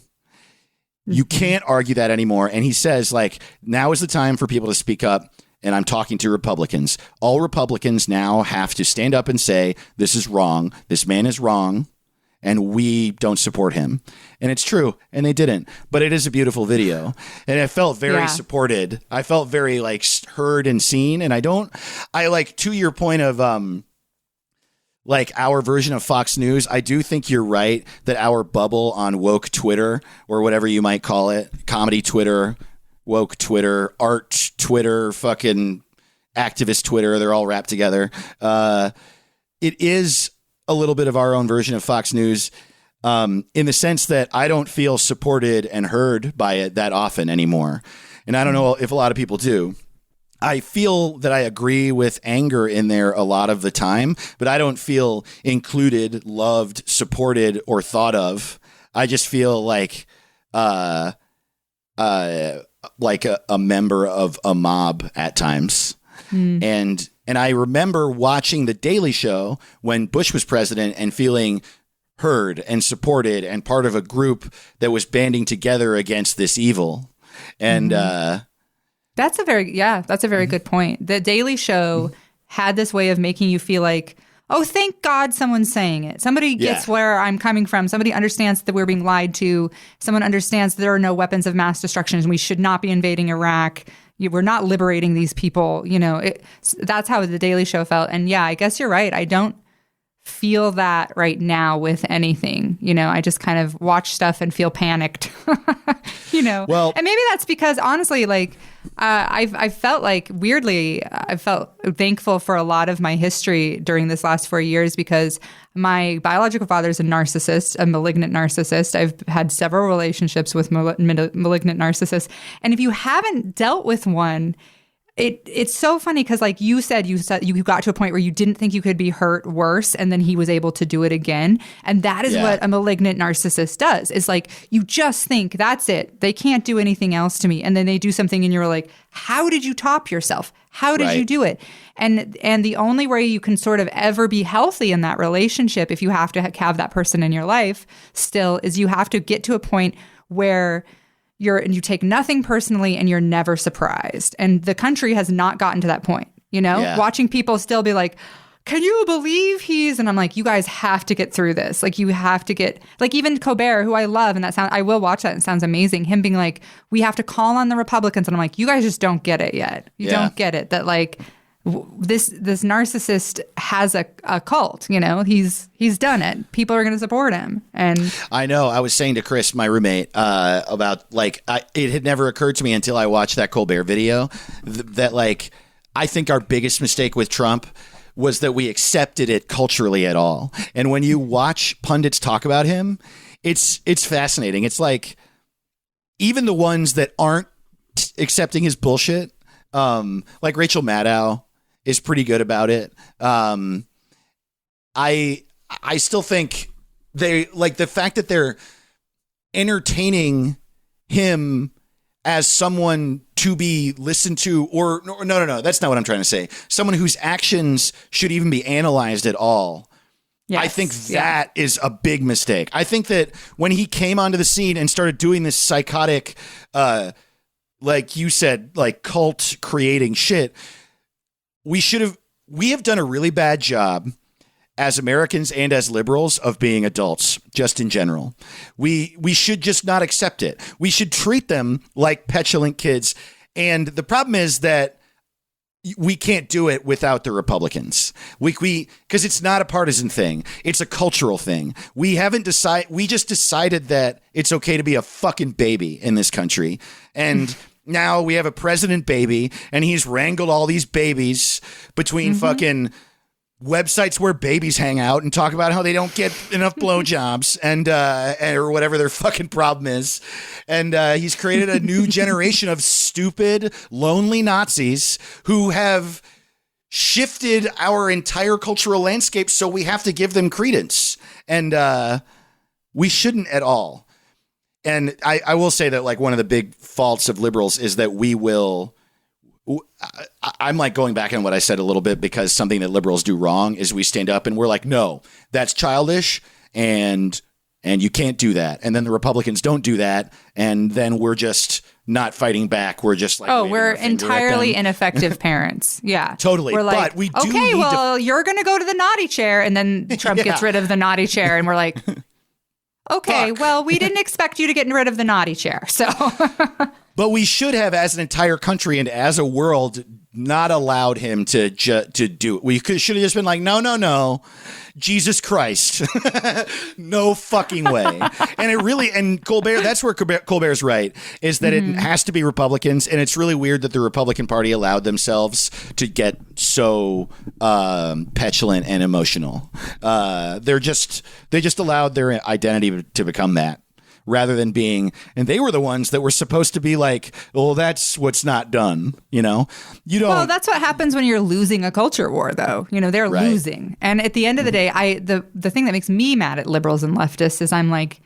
You can't argue that anymore. And he says, like, now is the time for people to speak up. And I'm talking to Republicans. All Republicans now have to stand up and say, this is wrong. This man is wrong. And we don't support him. And it's true. And they didn't. But it is a beautiful video. And it felt very supported. I felt very like heard and seen. And I like, to your point of like our version of Fox News, I do think you're right that our bubble on woke Twitter, or whatever you might call it, comedy Twitter, woke Twitter, art Twitter, fucking activist Twitter, they're all wrapped together. It is a little bit of our own version of Fox News, in the sense that I don't feel supported and heard by it that often anymore. And I don't know if a lot of people do. I feel that I agree with anger in there a lot of the time, but I don't feel included, loved, supported, or thought of. I just feel like a member of a mob at times. And I remember watching The Daily Show when Bush was president and feeling heard and supported and part of a group that was banding together against this evil. And that's a very good point. The Daily Show had this way of making you feel like, oh, thank God someone's saying it. Somebody gets where I'm coming from. Somebody understands that we're being lied to. Someone understands there are no weapons of mass destruction and we should not be invading Iraq. We're not liberating these people. That's how The Daily Show felt. And yeah, I guess you're right. I don't feel that right now with anything. I just kind of watch stuff and feel panicked. Well, and maybe that's because honestly, like I felt like weirdly, I felt thankful for a lot of my history during this last 4 years because my biological father is a narcissist, a malignant narcissist. I've had several relationships with malignant narcissists, and if you haven't dealt with one, it's so funny because like you said you got to a point where you didn't think you could be hurt worse, and then he was able to do it again. And that is what a malignant narcissist does. It's like you just think that's it. They can't do anything else to me. And then they do something and you're like, how did you top yourself? How did you do it? And the only way you can sort of ever be healthy in that relationship, if you have to have that person in your life still, is you have to get to a point where you take nothing personally and you're never surprised. And the country has not gotten to that point, watching people still be like, can you believe and I'm like, you guys have to get through this. Like you have to get, like even Colbert, who I love, and I will watch that and it sounds amazing. Him being like, we have to call on the Republicans. And I'm like, you guys just don't get it yet. You don't get it that like this narcissist has a cult, he's done it. People are going to support him. And I know I was saying to Chris, my roommate, about like, it had never occurred to me until I watched that Colbert video that like, I think our biggest mistake with Trump was that we accepted it culturally at all. And when you watch pundits talk about him, it's fascinating. It's like, even the ones that aren't accepting his bullshit, like Rachel Maddow, is pretty good about it. I still think they like the fact that they're entertaining him as someone to be listened to, or no, that's not what I'm trying to say. Someone whose actions should even be analyzed at all. Yes, I think that is a big mistake. I think that when he came onto the scene and started doing this psychotic, like you said, like cult creating shit, we have done a really bad job as Americans and as liberals of being adults, just in general. We should just not accept it. We should treat them like petulant kids. And the problem is that we can't do it without the Republicans. Because it's not a partisan thing. It's a cultural thing. We just decided that it's okay to be a fucking baby in this country. And now we have a president baby, and he's wrangled all these babies between fucking websites where babies hang out and talk about how they don't get enough blowjobs and or whatever their fucking problem is. And he's created a new generation of stupid, lonely Nazis who have shifted our entire cultural landscape, so we have to give them credence. And we shouldn't at all. And I will say that like one of the big faults of liberals is that I'm like going back on what I said a little bit, because something that liberals do wrong is we stand up and we're like, no, that's childish and you can't do that. And then the Republicans don't do that. And then we're just not fighting back. We're just like, we're entirely ineffective parents. Yeah, totally. We're like, but we do okay, well, you're going to go to the naughty chair. And then Trump gets rid of the naughty chair. And we're like, okay, well, we didn't expect you to get rid of the naughty chair. So, but we should have, as an entire country and as a world, not allowed him to do it. We should have just been like, no, Jesus Christ, no fucking way. And Colbert, that's where Colbert's right, is that it has to be Republicans. And it's really weird that the Republican Party allowed themselves to get so petulant and emotional. They just allowed their identity to become that. rather than being, and they were the ones that were supposed to be like, well, that's what's not done. You know, you don't. Well, that's what happens when you're losing a culture war, though. You know, they're Right. losing. And at the end of the day, the thing that makes me mad at liberals and leftists is I'm like,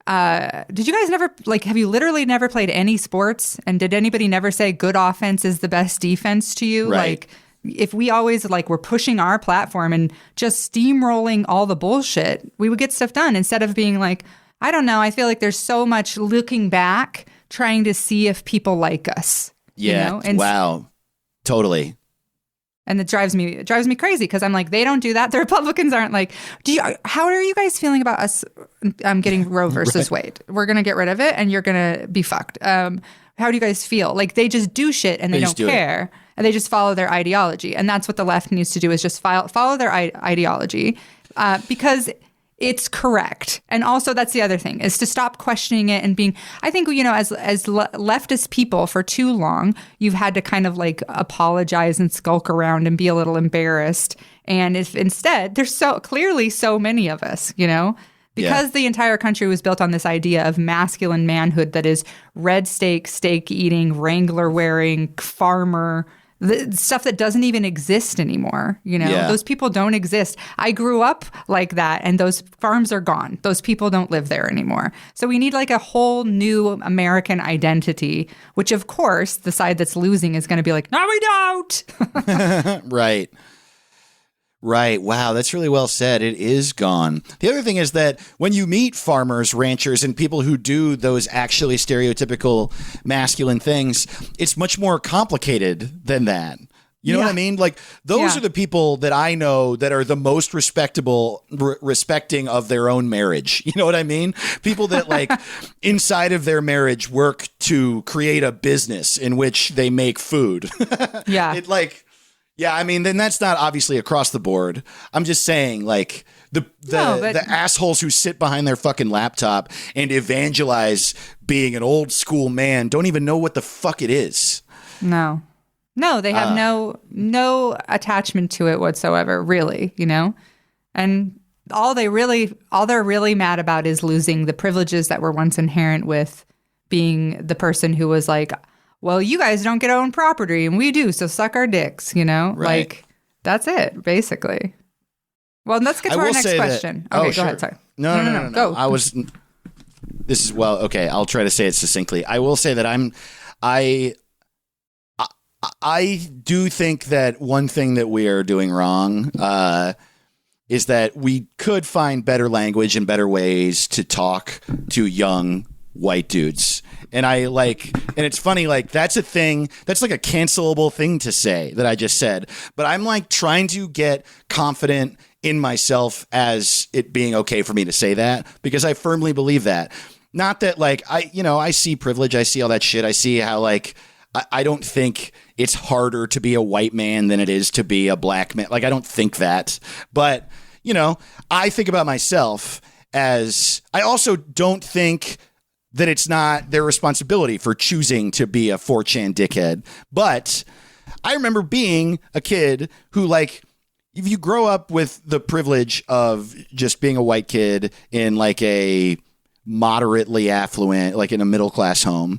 did you guys never, like, have you literally never played any sports? And did anybody never say good offense is the best defense to you? Right. Like, if we always like were pushing our platform and just steamrolling all the bullshit, we would get stuff done instead of being like, I don't know. I feel like there's so much looking back, trying to see if people like us. Yeah. You know? And wow. Totally. And it drives me crazy because I'm like, they don't do that. The Republicans aren't like, how are you guys feeling about us getting Roe versus Wade? We're going to get rid of it and you're going to be fucked. How do you guys feel? Like they just do shit and they don't care. And they just follow their ideology. And that's what the left needs to do is just follow their ideology because it's correct. And also that's the other thing is to stop questioning it and being, I think, you know, as leftist people for too long, you've had to kind of like apologize and skulk around and be a little embarrassed. And if instead there's so clearly so many of us, you know, because the entire country was built on this idea of masculine manhood that is red steak eating, Wrangler wearing, farmer, the stuff that doesn't even exist anymore. You know, those people don't exist. I grew up like that and those farms are gone. Those people don't live there anymore. So we need like a whole new American identity, which of course the side that's losing is going to be like, no, we don't. Right. Right. Wow. That's really well said. It is gone. The other thing is that when you meet farmers, ranchers, and people who do those actually stereotypical masculine things, it's much more complicated than that. You know what I mean? Like those are the people that I know that are the most respecting of their own marriage. You know what I mean? People that like inside of their marriage work to create a business in which they make food. Yeah, I mean, then that's not obviously across the board. I'm just saying, like, the assholes who sit behind their fucking laptop and evangelize being an old school man don't even know what the fuck it is. No, they have no attachment to it whatsoever, really, you know? And all they're really mad about is losing the privileges that were once inherent with being the person who was like, well, you guys don't get own property and we do, so suck our dicks, you know? Right. Like, that's it, basically. Well, let's get to our next question. Okay, go ahead, sorry. No. Go. Okay, I'll try to say it succinctly. I will say that I do think that one thing that we are doing wrong is that we could find better language and better ways to talk to young white dudes. And it's funny, like that's a thing, that's like a cancelable thing to say that I just said, but I'm like trying to get confident in myself as it being okay for me to say that because I firmly believe that. Not that like, I see privilege, I see all that shit. I see how like, I don't think it's harder to be a white man than it is to be a black man. Like, I don't think that, but you know, I think about myself as, I also don't think that it's not their responsibility for choosing to be a 4chan dickhead. But I remember being a kid who, like, if you grow up with the privilege of just being a white kid in like a moderately affluent, like in a middle class home,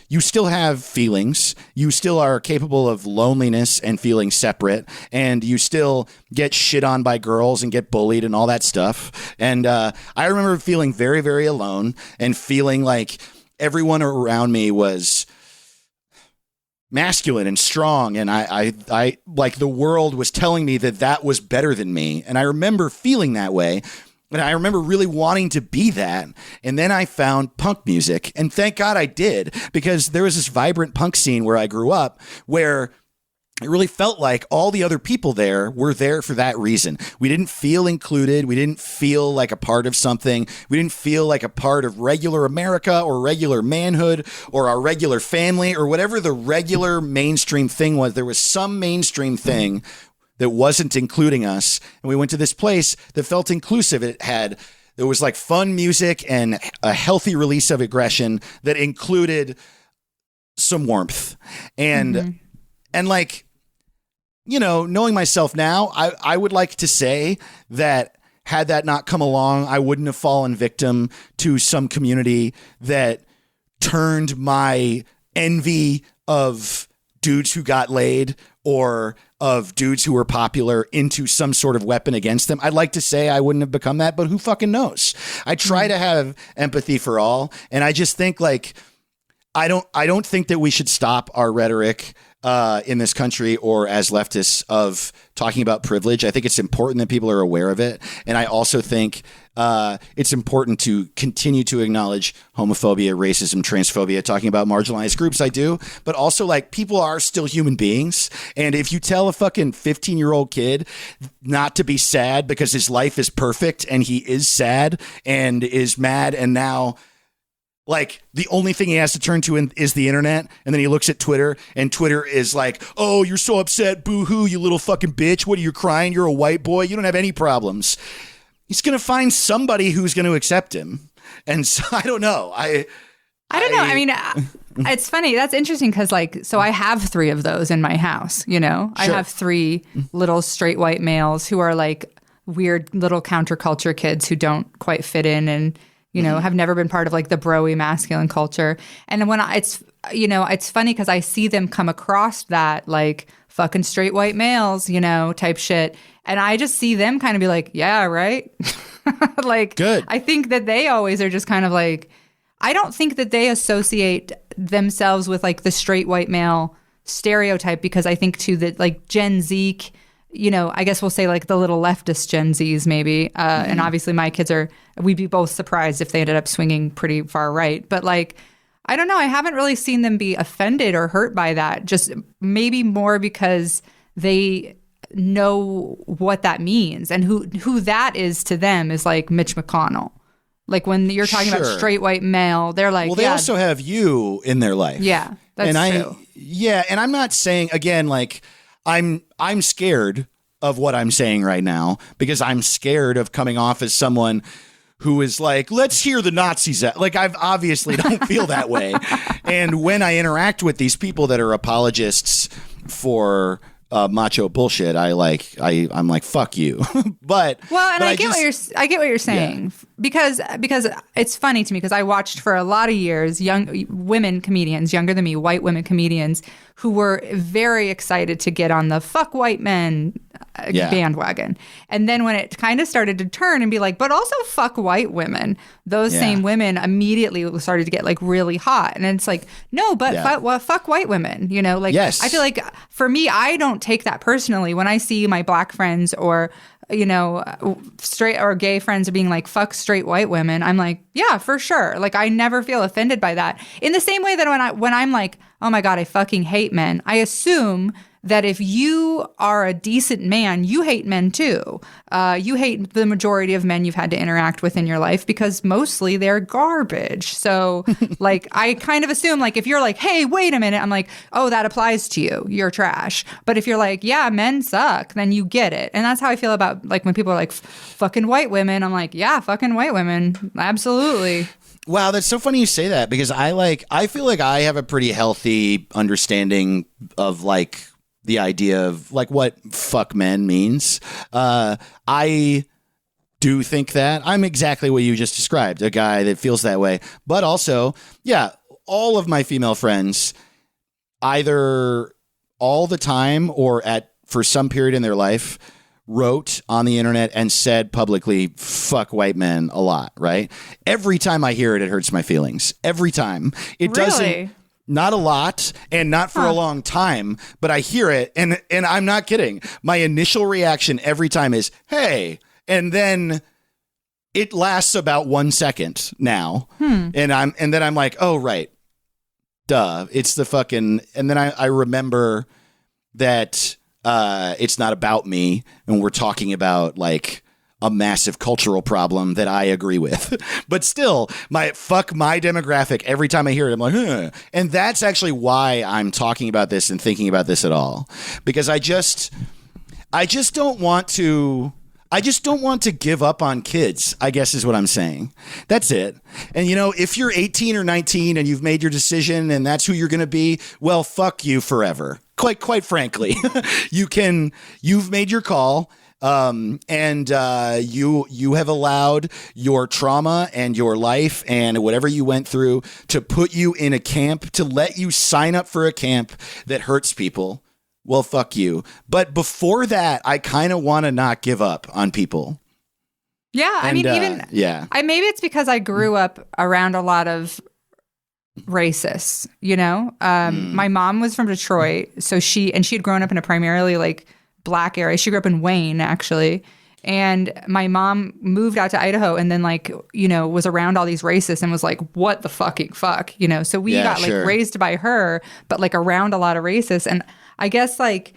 you still have feelings. You still are capable of loneliness and feeling separate, and you still get shit on by girls and get bullied and all that stuff. And I remember feeling very, very alone and feeling like everyone around me was masculine and strong, and I like the world was telling me that was better than me. And I remember feeling that way. And I remember really wanting to be that. And then I found punk music. And thank God I did, because there was this vibrant punk scene where I grew up where it really felt like all the other people there were there for that reason. We didn't feel included. We didn't feel like a part of something. We didn't feel like a part of regular America or regular manhood or our regular family or whatever the regular mainstream thing was. There was some mainstream thing that wasn't including us. And we went to this place that felt inclusive. There was like fun music and a healthy release of aggression that included some warmth. And like, you know, knowing myself now, I would like to say that had that not come along, I wouldn't have fallen victim to some community that turned my envy of dudes who got laid or of dudes who were popular into some sort of weapon against them. I'd like to say I wouldn't have become that, but who fucking knows? I try to have empathy for all. And I just think like, I don't think that we should stop our rhetoric in this country or as leftists of talking about privilege. I think it's important that people are aware of it. And I also think it's important to continue to acknowledge homophobia, racism, transphobia, talking about marginalized groups. I do. But also, like, people are still human beings. And if you tell a fucking 15-year-old kid not to be sad because his life is perfect and he is sad and is mad and now, like, the only thing he has to turn to is the internet. And then he looks at Twitter and Twitter is like, oh, you're so upset. Boo hoo, you little fucking bitch. What are you crying? You're a white boy. You don't have any problems. He's going to find somebody who's going to accept him. And so I don't know. I don't know. I mean, it's funny. That's interesting because, like, so I have 3 of those in my house, you know? Sure. I have 3 little straight white males who are like weird little counterculture kids who don't quite fit in and, you know, have never been part of like the bro-y masculine culture. And when it's funny because I see them come across that like fucking straight white males, you know, type shit. And I just see them kind of be like, yeah, right. Like, good. I think that they always are just kind of like, I don't think that they associate themselves with like the straight white male stereotype because I think too that like Gen Z, you know, I guess we'll say like the little leftist Gen Zs maybe. And obviously my kids we'd be both surprised if they ended up swinging pretty far right. But like, I don't know. I haven't really seen them be offended or hurt by that. Just maybe more because they know what that means and who that is to them is like Mitch McConnell. Like when you're talking about straight white male, they're like, well, they also have you in their life. Yeah, that's true. And I'm not saying again, like I'm scared of what I'm saying right now because I'm scared of coming off as someone who is like, let's hear the Nazis out. Like, I've obviously don't feel that way. And when I interact with these people that are apologists for macho bullshit, I'm like, fuck you. but I get what you're saying because it's funny to me because I watched for a lot of years young women comedians, younger than me, white women comedians who were very excited to get on the fuck white men bandwagon. And then when it kind of started to turn and be like, but also fuck white women, those same women immediately started to get like really hot. And it's like, no, but fuck white women, you know, like, yes. I feel like for me, I don't take that personally when I see my black friends or, you know, straight or gay friends are being like, fuck straight white women. I'm like, yeah, for sure. Like, I never feel offended by that. In the same way that when I'm like, oh my God, I fucking hate men, I assume that if you are a decent man, you hate men too. You hate the majority of men you've had to interact with in your life because mostly they're garbage. So like, I kind of assume like if you're like, hey, wait a minute, I'm like, oh, that applies to you. You're trash. But if you're like, yeah, men suck, then you get it. And that's how I feel about like when people are like, fucking white women. I'm like, yeah, fucking white women. Absolutely. Wow, that's so funny you say that because I feel like I have a pretty healthy understanding of like the idea of like what fuck men means. I do think that I'm exactly what you just described, a guy that feels that way. But also, yeah, all of my female friends, either all the time or for some period in their life, wrote on the internet and said publicly, fuck white men a lot, right? Every time I hear it, it hurts my feelings. Every time. It doesn't. Not a lot and not for a long time, but I hear it and I'm not kidding. My initial reaction every time is, hey, and then it lasts about 1 second now. And then I'm like, oh, right. Duh. It's the fucking, and then I remember that it's not about me and we're talking about like a massive cultural problem that I agree with. But still, my demographic, every time I hear it, I'm like, huh. And that's actually why I'm talking about this and thinking about this at all. Because I just don't want to give up on kids, I guess is what I'm saying. That's it. And, you know, if you're 18 or 19 and you've made your decision and that's who you're going to be, well, fuck you forever. Quite frankly, you've made your call. And you have allowed your trauma and your life and whatever you went through to put you in a camp, to let you sign up for a camp that hurts people. Well, fuck you. But before that, I kind of want to not give up on people. Yeah, I mean, maybe it's because I grew up around a lot of racists, you know? My mom was from Detroit, so she had grown up in a primarily like black area. She grew up in Wayne, actually. And my mom moved out to Idaho and then like, you know, was around all these racists and was like, what the fucking fuck, you know? So we got like raised by her, but like around a lot of racists. And I guess like,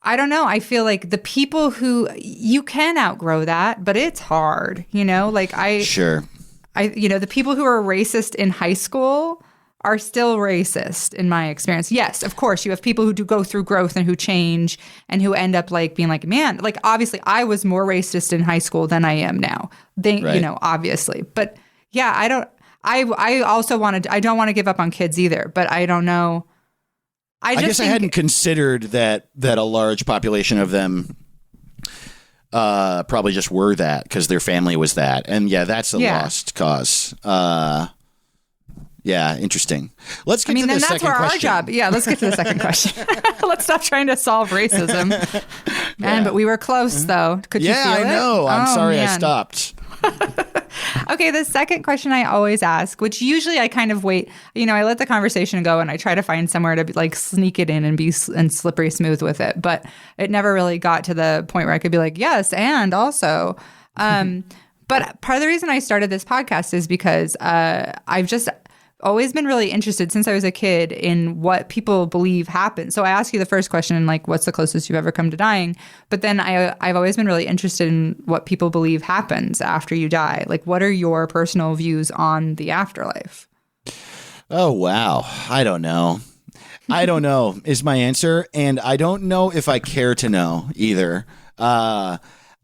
I don't know. I feel like the people who you can outgrow that, but it's hard, you know, like you know, the people who are racist in high school are still racist in my experience. Yes, of course, you have people who do go through growth and who change and who end up like being like, man, like obviously I was more racist in high school than I am now. You know, obviously. But yeah, I don't want to give up on kids either, but I don't know. I guess I hadn't considered that a large population of them probably just were that because their family was that. And yeah, that's a lost cause. Yeah, interesting. Let's get to the second question. That's our job. Yeah, let's get to the second question. Let's stop trying to solve racism. Man, but we were close, though. Could you feel it? Yeah, I know. I'm sorry I stopped. Okay, the second question I always ask, which usually I kind of wait, you know, I let the conversation go and I try to find somewhere to like sneak it in and be slippery smooth with it. But it never really got to the point where I could be like, yes, and also. But part of the reason I started this podcast is because I've just always been really interested since I was a kid in what people believe happens. So I ask you the first question, like, what's the closest you've ever come to dying? But then I've always been really interested in what people believe happens after you die. Like, what are your personal views on the afterlife? Oh, wow. I don't know. I don't know is my answer. And I don't know if I care to know either.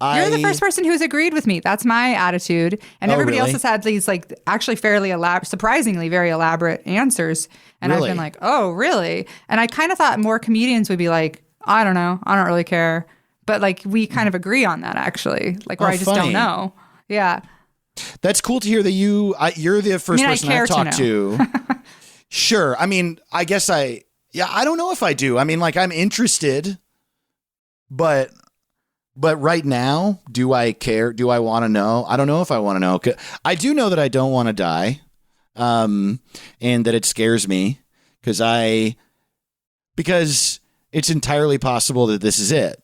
You're the first person who's agreed with me. That's my attitude. And everybody else has had these like actually fairly surprisingly very elaborate answers. And I've been like, oh, really? And I kind of thought more comedians would be like, I don't know. I don't really care. But like we kind of agree on that actually. Like where I just don't know. Yeah. That's cool to hear that you're the first person I've talked to. Sure. I mean, I guess I don't know if I do. I mean, like I'm interested, but right now, do I care? Do I want to know? I don't know if I want to know. I do know that I don't want to die, and that it scares me because it's entirely possible that this is it.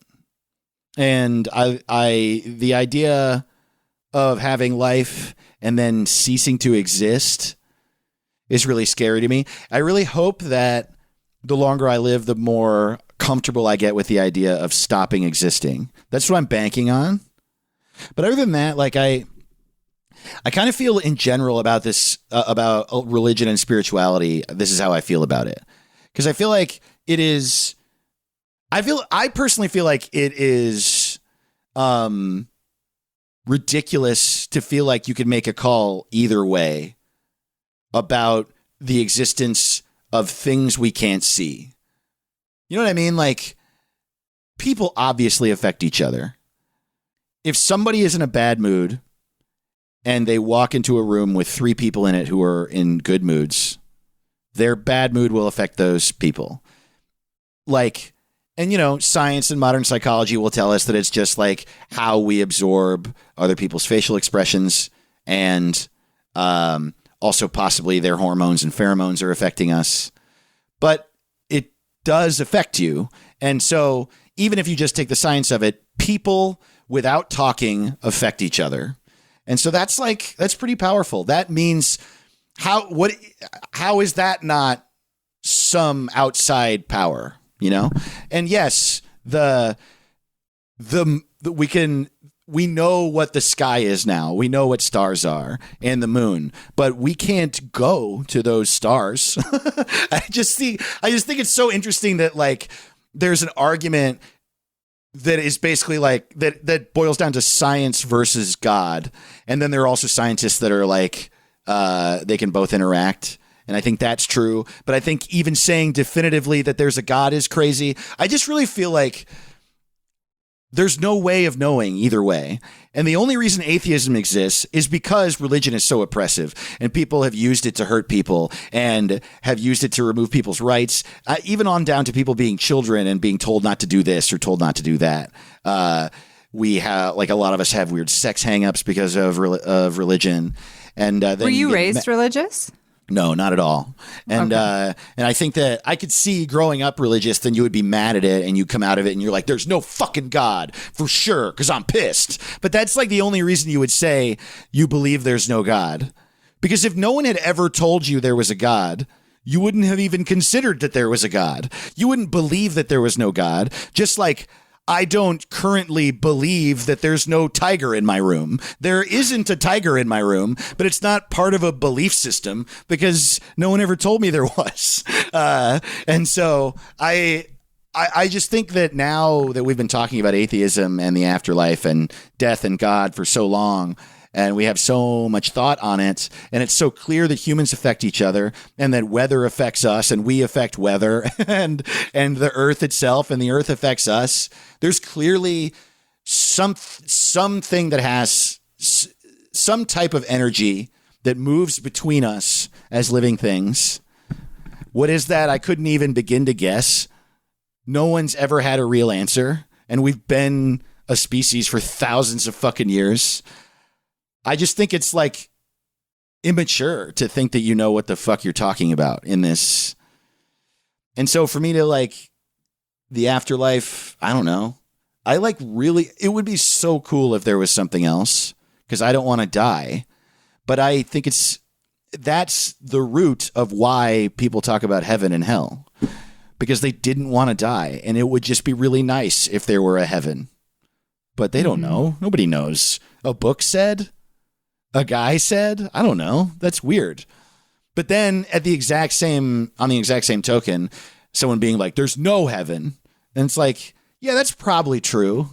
And the idea of having life and then ceasing to exist is really scary to me. I really hope that the longer I live, the more comfortable I get with the idea of stopping existing. That's what I'm banking on. But other than that, like I kind of feel in general about this, about religion and spirituality. This is how I feel about it. Because I feel like it is, I personally feel like it is ridiculous to feel like you could make a call either way about the existence of things we can't see. You know what I mean? Like, people obviously affect each other. If somebody is in a bad mood and they walk into a room with 3 people in it who are in good moods, their bad mood will affect those people. Like, and you know, science and modern psychology will tell us that it's just like how we absorb other people's facial expressions and also possibly their hormones and pheromones are affecting us. But does affect you. And so even if you just take the science of it, people without talking affect each other. And so that's pretty powerful. That means how is that not some outside power, you know? And yes, we know what the sky is now. We know what stars are and the moon, but we can't go to those stars. I just think it's so interesting that like there's an argument that is basically like that boils down to science versus God. And then there are also scientists that are like, they can both interact. And I think that's true. But I think even saying definitively that there's a God is crazy. I just really feel like there's no way of knowing either way. And the only reason atheism exists is because religion is so oppressive and people have used it to hurt people and have used it to remove people's rights, even on down to people being children and being told not to do this or told not to do that. We have, like, a lot of us have weird sex hangups because of religion. And then were you raised religious? No, not at all. And and I think that I could see growing up religious, then you would be mad at it and you come out of it and you're like, there's no fucking God for sure because I'm pissed. But that's like the only reason you would say you believe there's no God. Because if no one had ever told you there was a God, you wouldn't have even considered that there was a God. You wouldn't believe that there was no God. Just like I don't currently believe that there's no tiger in my room. There isn't a tiger in my room, but it's not part of a belief system because no one ever told me there was. And so I just think that now that we've been talking about atheism and the afterlife and death and God for so long, and we have so much thought on it, and it's so clear that humans affect each other and that weather affects us and we affect weather and the earth itself and the earth affects us. There's clearly something that has some type of energy that moves between us as living things. What is that? I couldn't even begin to guess. No one's ever had a real answer, and we've been a species for thousands of fucking years. I just think it's like immature to think that you know what the fuck you're talking about in this. And so for me to like the afterlife, I don't know. I like really, it would be so cool if there was something else because I don't want to die. But I think that's the root of why people talk about heaven and hell, because they didn't want to die. And it would just be really nice if there were a heaven. But they don't know. Nobody knows. A book said. A guy said, I don't know. That's weird. But then on the exact same token, someone being like, there's no heaven. And it's like, yeah, that's probably true.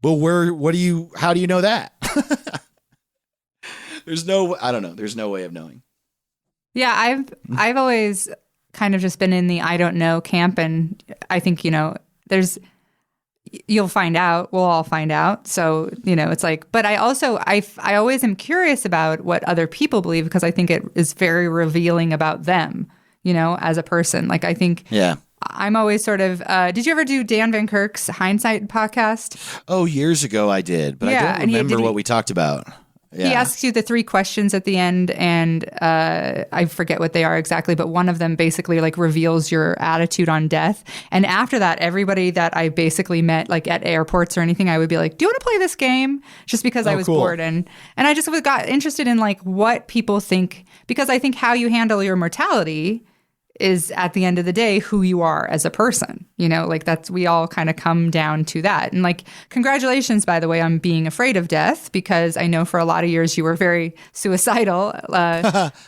But how do you know that? I don't know. There's no way of knowing. Yeah, I've always kind of just been in the I don't know camp. And I think, you'll find out. We'll all find out. So, it's like, but I always am curious about what other people believe because I think it is very revealing about them, as a person. Like, I think I'm always sort of, did you ever do Dan Van Kirk's Hindsight podcast? Oh, years ago I did, but I don't remember what we talked about. Yeah. He asks you the 3 questions at the end, and I forget what they are exactly, but one of them basically like reveals your attitude on death. And after that, everybody that I basically met like at airports or anything, I would be like, do you want to play this game? Just because I was bored. And I just got interested in like what people think, because I think how you handle your mortality is at the end of the day who you are as a person. Like we all kind of come down to that. And like, congratulations, by the way, on being afraid of death, because I know for a lot of years you were very suicidal.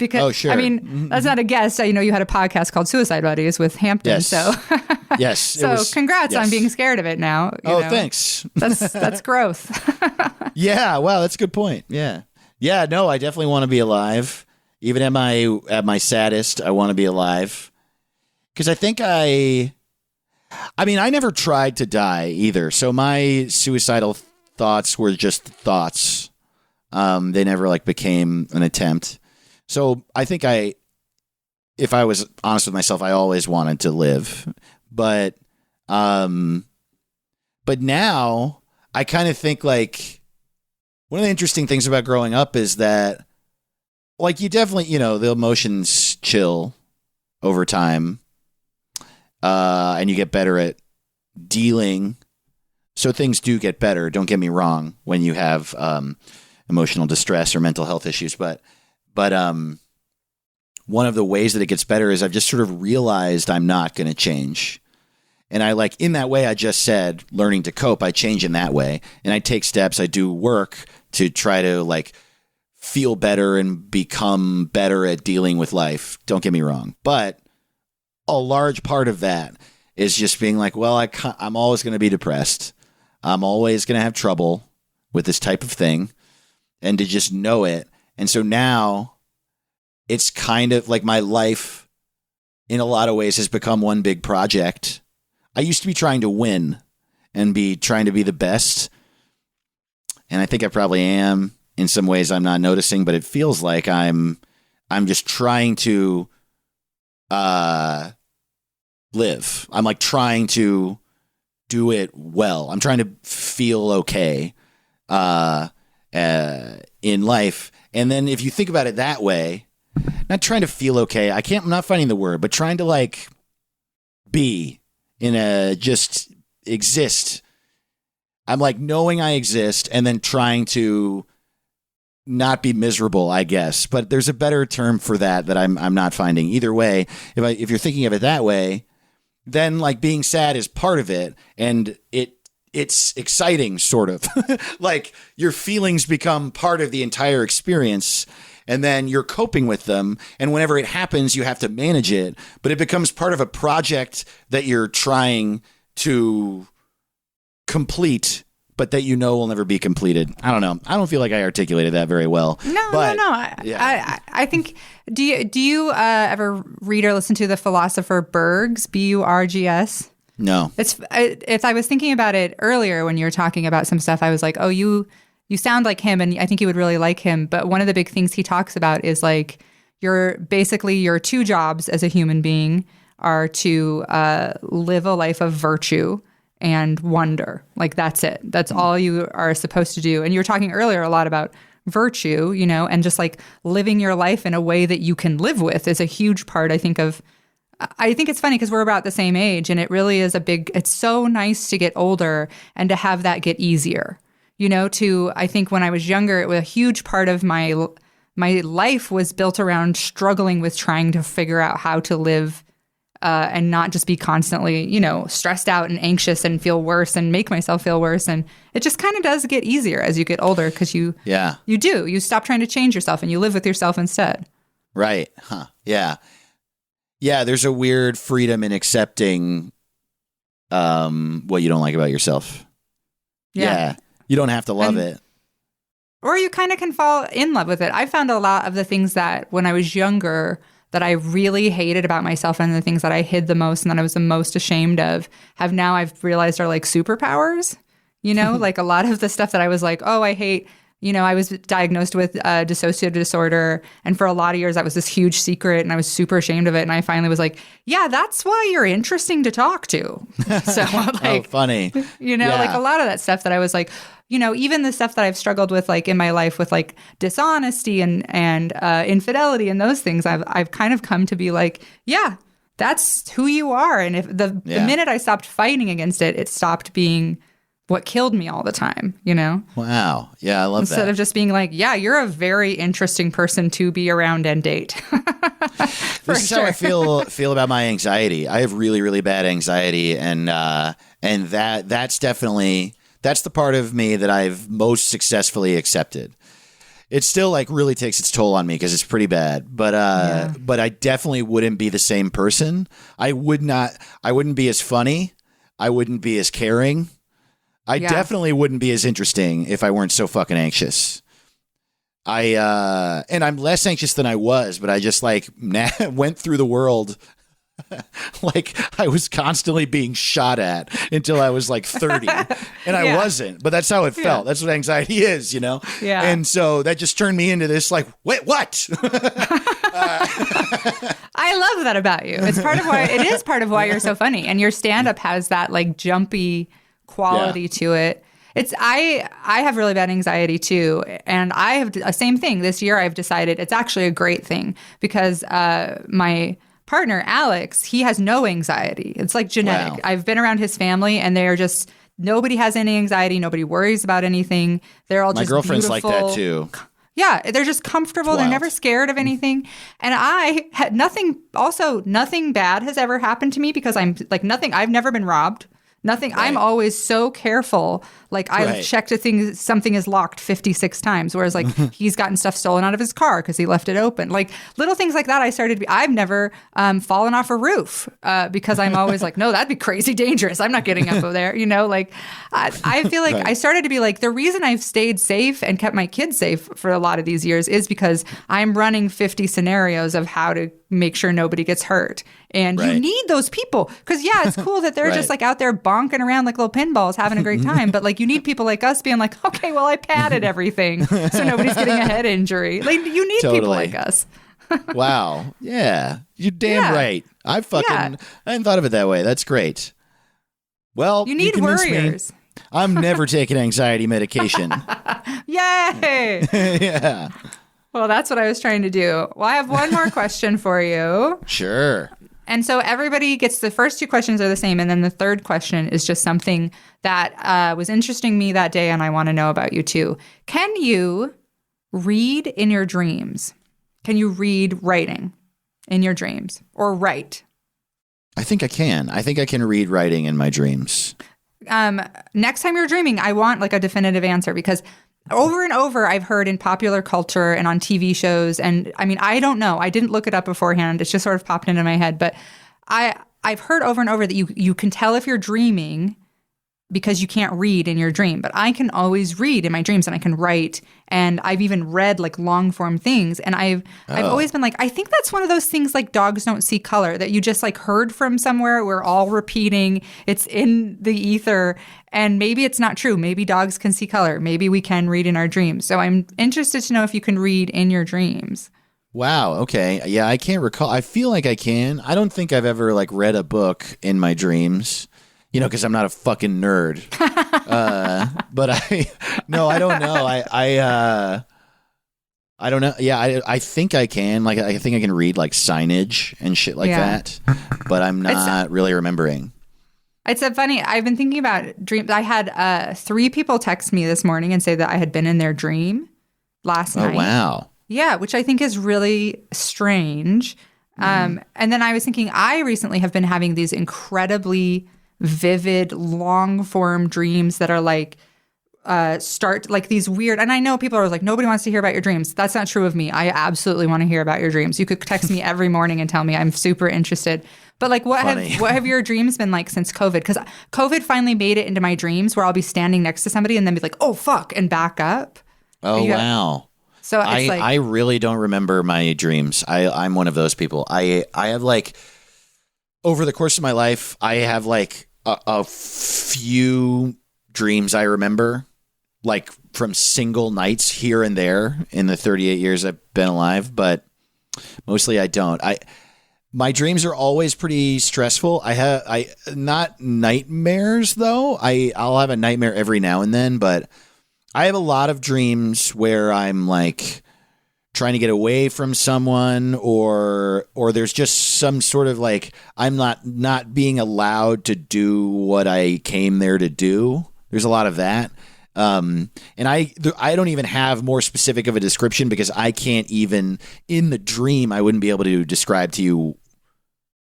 Because oh, sure. I mean, that's not a guess. I know you had a podcast called Suicide Buddies with Hampton. Yes. So yes. So congrats on being scared of it now. Thanks. That's growth. Yeah. Wow. That's a good point. Yeah. Yeah. No, I definitely want to be alive. Even at my saddest, I want to be alive. Because I think I never tried to die either. So my suicidal thoughts were just thoughts. They never like became an attempt. So I think if I was honest with myself, I always wanted to live. But now I kind of think like one of the interesting things about growing up is that like you definitely, the emotions chill over time. And you get better at dealing. So things do get better. Don't get me wrong when you have emotional distress or mental health issues. But one of the ways that it gets better is I've just sort of realized I'm not going to change. And I like in that way I just said, learning to cope, I change in that way. And I take steps. I do work to try to like feel better and become better at dealing with life. Don't get me wrong. But a large part of that is just being like, well, I'm always going to be depressed. I'm always going to have trouble with this type of thing, and to just know it. And so now it's kind of like my life in a lot of ways has become one big project. I used to be trying to win, and be trying to be the best. And I think I probably am in some ways I'm not noticing, but it feels like I'm just trying to live. I'm like trying to do it well. I'm trying to feel okay in life. And then if you think about it that way, not trying to feel okay. I'm not finding the word, but trying to like be just exist. I'm like knowing I exist and then trying to not be miserable, I guess. But there's a better term for that I'm not finding. Either way, if you're thinking of it that way, then like being sad is part of it, and it's exciting, sort of. Like your feelings become part of the entire experience, and then you're coping with them. And whenever it happens, you have to manage it, but it becomes part of a project that you're trying to complete, but that will never be completed. I don't know. I don't feel like I articulated that very well. No. I think. Do you ever read or listen to the philosopher Burgs? Burgs? No. If I was thinking about it earlier when you were talking about some stuff, I was like, oh, you sound like him, and I think you would really like him. But one of the big things he talks about is like your two jobs as a human being are to live a life of virtue and wonder. Like that's it. That's all you are supposed to do. And you were talking earlier a lot about virtue, and just like living your life in a way that you can live with is a huge part, I think it's funny because we're about the same age, and it really is it's so nice to get older and to have that get easier. I think when I was younger, it was a huge part of my life was built around struggling with trying to figure out how to live and not just be constantly, stressed out and anxious and feel worse and make myself feel worse. And it just kind of does get easier as you get older because you stop trying to change yourself and you live with yourself instead. Right. Huh. Yeah. Yeah. There's a weird freedom in accepting what you don't like about yourself. Yeah. You don't have to love it. Or you kind of can fall in love with it. I found a lot of the things that when I was younger that I really hated about myself and the things that I hid the most and that I was the most ashamed of I've realized are like superpowers, like a lot of the stuff that I was like, oh, I hate, I was diagnosed with dissociative disorder. And for a lot of years, that was this huge secret and I was super ashamed of it. And I finally was like, yeah, that's why you're interesting to talk to. So like, oh, funny. Like a lot of that stuff that I was like, even the stuff that I've struggled with, like in my life with like dishonesty and infidelity and those things, I've kind of come to be like, yeah, that's who you are. And if the minute I stopped fighting against it, it stopped being what killed me all the time, Wow. Yeah, I love that. Instead of just being like, yeah, you're a very interesting person to be around and date. This is how I feel about my anxiety. I have really, really bad anxiety, and that's definitely the part of me that I've most successudly accepted. It still like really takes its toll on me because it's pretty bad, but I definitely wouldn't be the same person. I wouldn't be as funny. I wouldn't be as caring. I definitely wouldn't be as interesting if I weren't so fucking anxious. And I'm less anxious than I was, but I just like went through the world like I was constantly being shot at until I was like 30 and I wasn't, but that's how it felt. That's what anxiety is, Yeah. And so that just turned me into this like, wait, what? I love that about you. It is part of why you're so funny. And your stand-up has that like jumpy quality to it. I have really bad anxiety too. And I have the same thing this year. I've decided it's actually a great thing because my partner, Alex, he has no anxiety. It's like genetic. Wow. I've been around his family and they're just, nobody has any anxiety. Nobody worries about anything. They're all just beautiful. My girlfriend's like that too. Yeah, they're just comfortable. They're never scared of anything. And I had nothing bad has ever happened to me because I'm like nothing. I've never been robbed. Nothing. Right. I'm always so careful. Like I've checked something is locked 56 times. Whereas like he's gotten stuff stolen out of his car because he left it open. Like little things like that. I've never fallen off a roof because I'm always like, no, that'd be crazy dangerous. I'm not getting up over there. Like I feel like I started to be like, the reason I've stayed safe and kept my kids safe for a lot of these years is because I'm running 50 scenarios of how to make sure nobody gets hurt. And you need those people because, yeah, it's cool that they're just like out there bonking around like little pinballs having a great time. But like you need people like us being like, okay, well, I padded everything so nobody's getting a head injury. Like you need people like us. Wow. Yeah. You're damn right. I hadn't thought of it that way. That's great. Well, you need warriors. I'm never taking anxiety medication. Yay. Yeah. Well, that's what I was trying to do. Well, I have one more question for you. Sure. And so everybody gets the first two questions are the same. And then the third question is just something that was interesting me that day. And I want to know about you too. Can you read in your dreams? Can you read writing in your dreams or write? I think I can. I think I can read writing in my dreams. Next time you're dreaming, I want like a definitive answer because over and over, I've heard in popular culture and on TV shows. And I mean, I don't know. I didn't look it up beforehand. It's just sort of popped into my head. But I've heard over and over that you can tell if you're dreaming because you can't read in your dream. But I can always read in my dreams and I can write. And I've even read like long form things. And I've always been like, I think that's one of those things like dogs don't see color that you just like heard from somewhere. We're all repeating. It's in the ether. And maybe it's not true. Maybe dogs can see color. Maybe we can read in our dreams. So I'm interested to know if you can read in your dreams. Wow. Okay. Yeah, I can't recall. I feel like I can. I don't think I've ever like read a book in my dreams. You know, because I'm not a fucking nerd. But I don't know. I don't know. Yeah, I think I can. Like, I think I can read like signage and shit like that. But I'm not really remembering. It's a funny. I've been thinking about dreams. I had 3 people text me this morning and say that I had been in their dream last night. Oh wow. Yeah, which I think is really strange. And then I was thinking, I recently have been having these incredibly vivid, long form dreams that are like start like these weird. And I know people are like, nobody wants to hear about your dreams. That's not true of me. I absolutely want to hear about your dreams. You could text me every morning and tell me. I'm super interested. But like, what have your dreams been like since COVID? Because COVID finally made it into my dreams where I'll be standing next to somebody and then be like, oh fuck, and back up. Oh wow. So it's I really don't remember my dreams. I'm one of those people. I have like over the course of my life, I have like a few dreams I remember, like from single nights here and there in the 38 years I've been alive, but mostly I don't. My dreams are always pretty stressful. I not nightmares though. I'll have a nightmare every now and then, but I have a lot of dreams where I'm like trying to get away from someone or there's just some sort of like I'm not being allowed to do what I came there to do. There's a lot of that. And I don't even have more specific of a description because I can't even in the dream I wouldn't be able to describe to you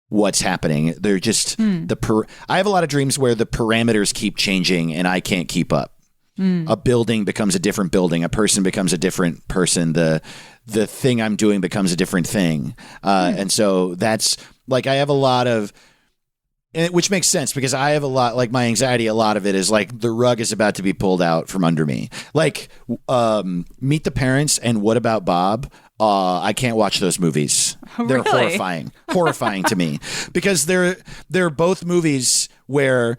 what's happening. They're just I have a lot of dreams where the parameters keep changing and I can't keep up. A building becomes a different building. A person becomes a different person. The thing I'm doing becomes a different thing. And so that's like I have a lot of, which makes sense because I have a lot, like my anxiety, a lot of it is like the rug is about to be pulled out from under me. Like Meet the Parents and What About Bob? I can't watch those movies. They're horrifying to me because they're both movies where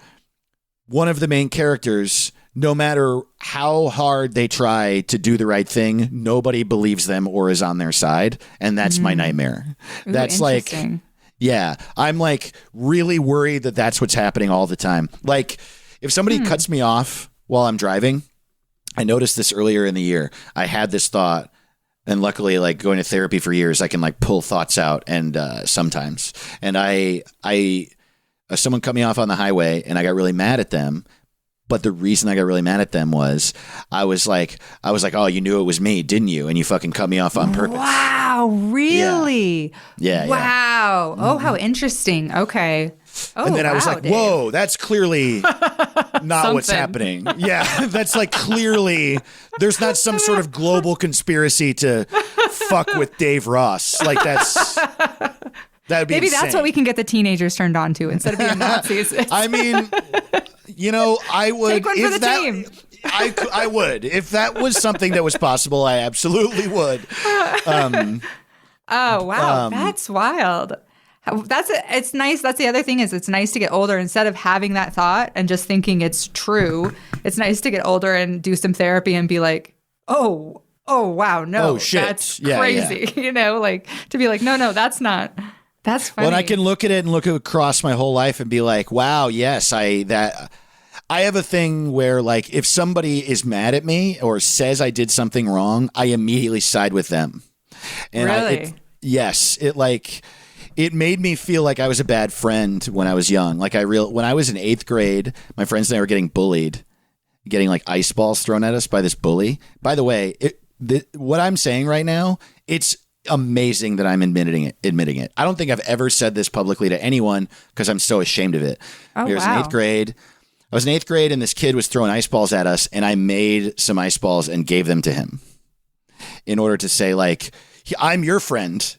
one of the main characters, no matter how hard they try to do the right thing, nobody believes them or is on their side. And that's my nightmare. Ooh, that's like, yeah, I'm like really worried that that's what's happening all the time. Like if somebody cuts me off while I'm driving, I noticed this earlier in the year. I had this thought and luckily like going to therapy for years, I can like pull thoughts out and sometimes. And someone cut me off on the highway and I got really mad at them. But the reason I got really mad at them was I was like, oh, you knew it was me, didn't you? And you fucking cut me off on purpose. Wow, really? Yeah. Wow. Oh, how interesting. Okay. Oh, and then I was like, Dave. whoa, that's clearly not what's happening. Yeah, that's like clearly there's not some sort of global conspiracy to fuck with Dave Ross. Like that'd be maybe insane. That's what we can get the teenagers turned on to instead of being Nazis. I mean, you know, I would take one for the team. I would if that was something that was possible. I absolutely would. Oh, wow. That's wild. It's nice. That's the other thing is it's nice to get older instead of having that thought and just thinking it's true. It's nice to get older and do some therapy and be like, oh, wow, no, shit. That's crazy. Yeah. Like to be like, no, that's not. That's funny. Well, I can look at it and look across my whole life and be like, wow, yes, I have a thing where like if somebody is mad at me or says I did something wrong, I immediately side with them. And really? It made me feel like I was a bad friend when I was young. Like when I was in 8th grade, my friends and I were getting bullied, getting like ice balls thrown at us by this bully. By the way, what I'm saying right now, it's amazing that I'm admitting it. I don't think I've ever said this publicly to anyone because I'm so ashamed of it. Oh, I was in 8th grade. I was in 8th grade and this kid was throwing ice balls at us and I made some ice balls and gave them to him in order to say like, I'm your friend.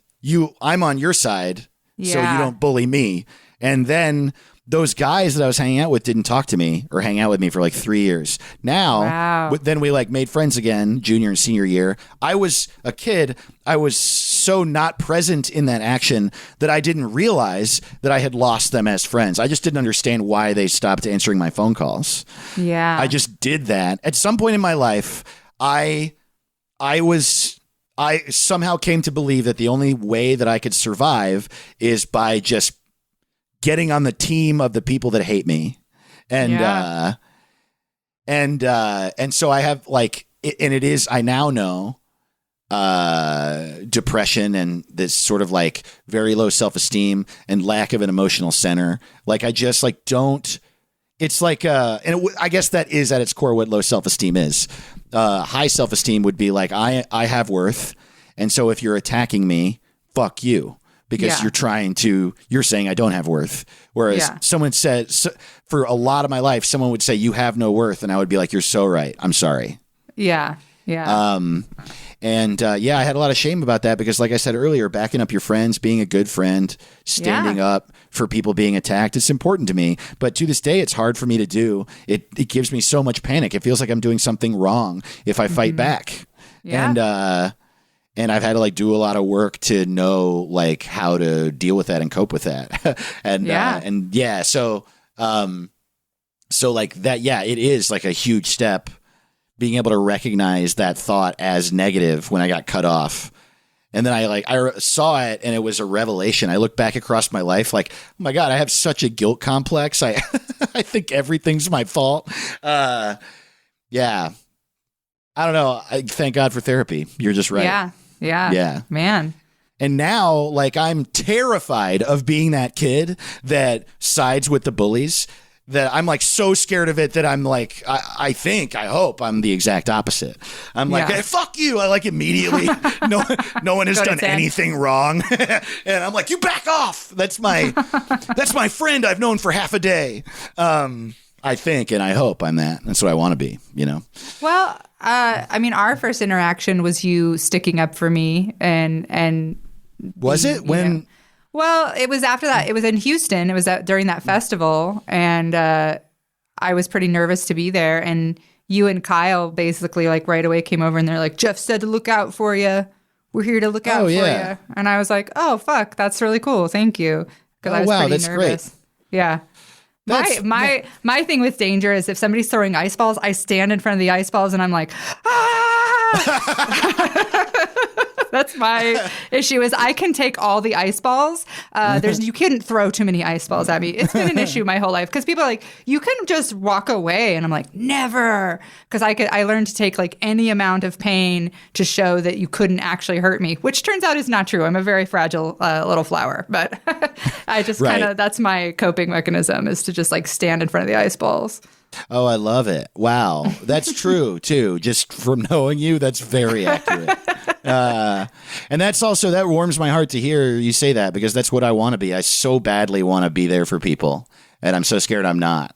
I'm on your side. So you don't bully me. And then those guys that I was hanging out with didn't talk to me or hang out with me for like 3 years. Now, then we like made friends again, junior and senior year. I was a kid. I was so not present in that action that I didn't realize that I had lost them as friends. I just didn't understand why they stopped answering my phone calls. Yeah. I just did that. At some point in my life, I somehow came to believe that the only way that I could survive is by just getting on the team of the people that hate me. And so I have like, and it is, I now know, depression and this sort of like very low self-esteem and lack of an emotional center. Like I just like don't, it's like, I guess that is at its core what low self-esteem is. High self-esteem would be like, I have worth. And so if you're attacking me, fuck you, because you're saying I don't have worth. Whereas someone said, for a lot of my life, someone would say you have no worth. And I would be like, you're so right. I'm sorry. Yeah. Yeah. I had a lot of shame about that because like I said earlier, backing up your friends, being a good friend, standing up for people being attacked, it's important to me. But to this day, it's hard for me to do. It gives me so much panic. It feels like I'm doing something wrong if I fight back. Yeah. And I've had to like do a lot of work to know like how to deal with that and cope with that. So like that, it is like a huge step being able to recognize that thought as negative when I got cut off. And then I saw it and it was a revelation. I look back across my life like, oh my God, I have such a guilt complex. I think everything's my fault. I don't know. I thank God for therapy. You're just right. Yeah. Man. And now, like, I'm terrified of being that kid that sides with the bullies, that I'm like so scared of it that I'm like, I hope I'm the exact opposite. I'm like, hey, fuck you. I like immediately. No one has done anything wrong. And I'm like, you back off. That's my friend I've known for half a day. I think, and I hope I'm that. That's what I want to be, you know? Well, I mean, our first interaction was you sticking up for me and was it when? Know. Well, it was after that. It was in Houston. It was during that festival. And I was pretty nervous to be there. And you and Kyle basically like right away came over and they're like, Jeff said to look out for you. We're here to look out for you. And I was like, oh, fuck, that's really cool. Thank you. Because I was pretty nervous. Great. Yeah. My thing with danger is if somebody's throwing ice balls, I stand in front of the ice balls and I'm like, That's my issue is I can take all the ice balls. You couldn't throw too many ice balls at me. It's been an issue my whole life because people are like, you can just walk away. And I'm like, never. Because I learned to take like any amount of pain to show that you couldn't actually hurt me, which turns out is not true. I'm a very fragile little flower. But I just kind of, that's my coping mechanism is to just like stand in front of the ice balls. Oh, I love it. Wow. That's true, too. Just from knowing you, that's very accurate. And that's also, that warms my heart to hear you say that because that's what I want to be. I so badly want to be there for people. And I'm so scared I'm not.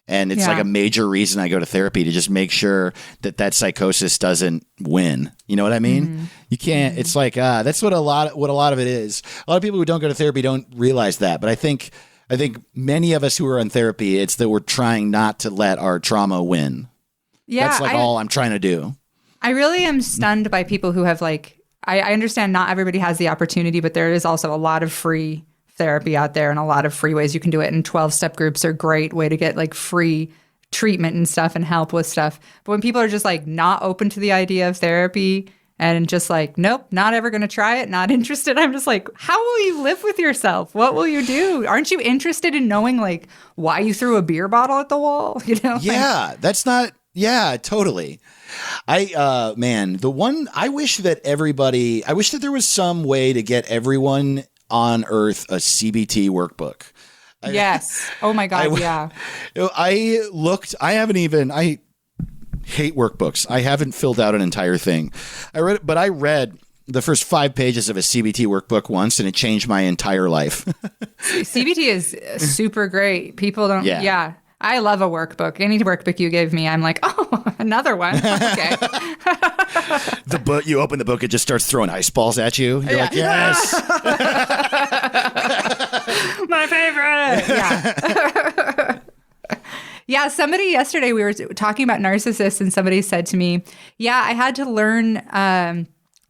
And it's like a major reason I go to therapy to just make sure that psychosis doesn't win. You know what I mean? Mm-hmm. You can't, it's like, that's what a lot of it is. A lot of people who don't go to therapy don't realize that. But I think many of us who are in therapy, it's that we're trying not to let our trauma win. Yeah, that's like all I'm trying to do. I really am stunned by people who have like I understand not everybody has the opportunity, but there is also a lot of free therapy out there and a lot of free ways you can do it. And 12-step groups are a great way to get like free treatment and stuff and help with stuff. But when people are just like not open to the idea of therapy and just like, nope, not ever going to try it, not interested, I'm just like, how will you live with yourself? What will you do? Aren't you interested in knowing like why you threw a beer bottle at the wall? You know? Yeah, that's not. Yeah, totally. Man, I wish that there was some way to get everyone on Earth a CBT workbook. Yes. Oh my God. Yeah. I hate workbooks. I haven't filled out an entire thing. I read the first 5 pages of a CBT workbook once, and it changed my entire life. CBT is super great. People don't. Yeah. I love a workbook. Any workbook you give me, I'm like, oh, another one. Okay. You open the book, it just starts throwing ice balls at you. You're like, yes. My favorite. Yeah. Yeah, somebody yesterday, we were talking about narcissists, and somebody said to me, yeah, I had to learn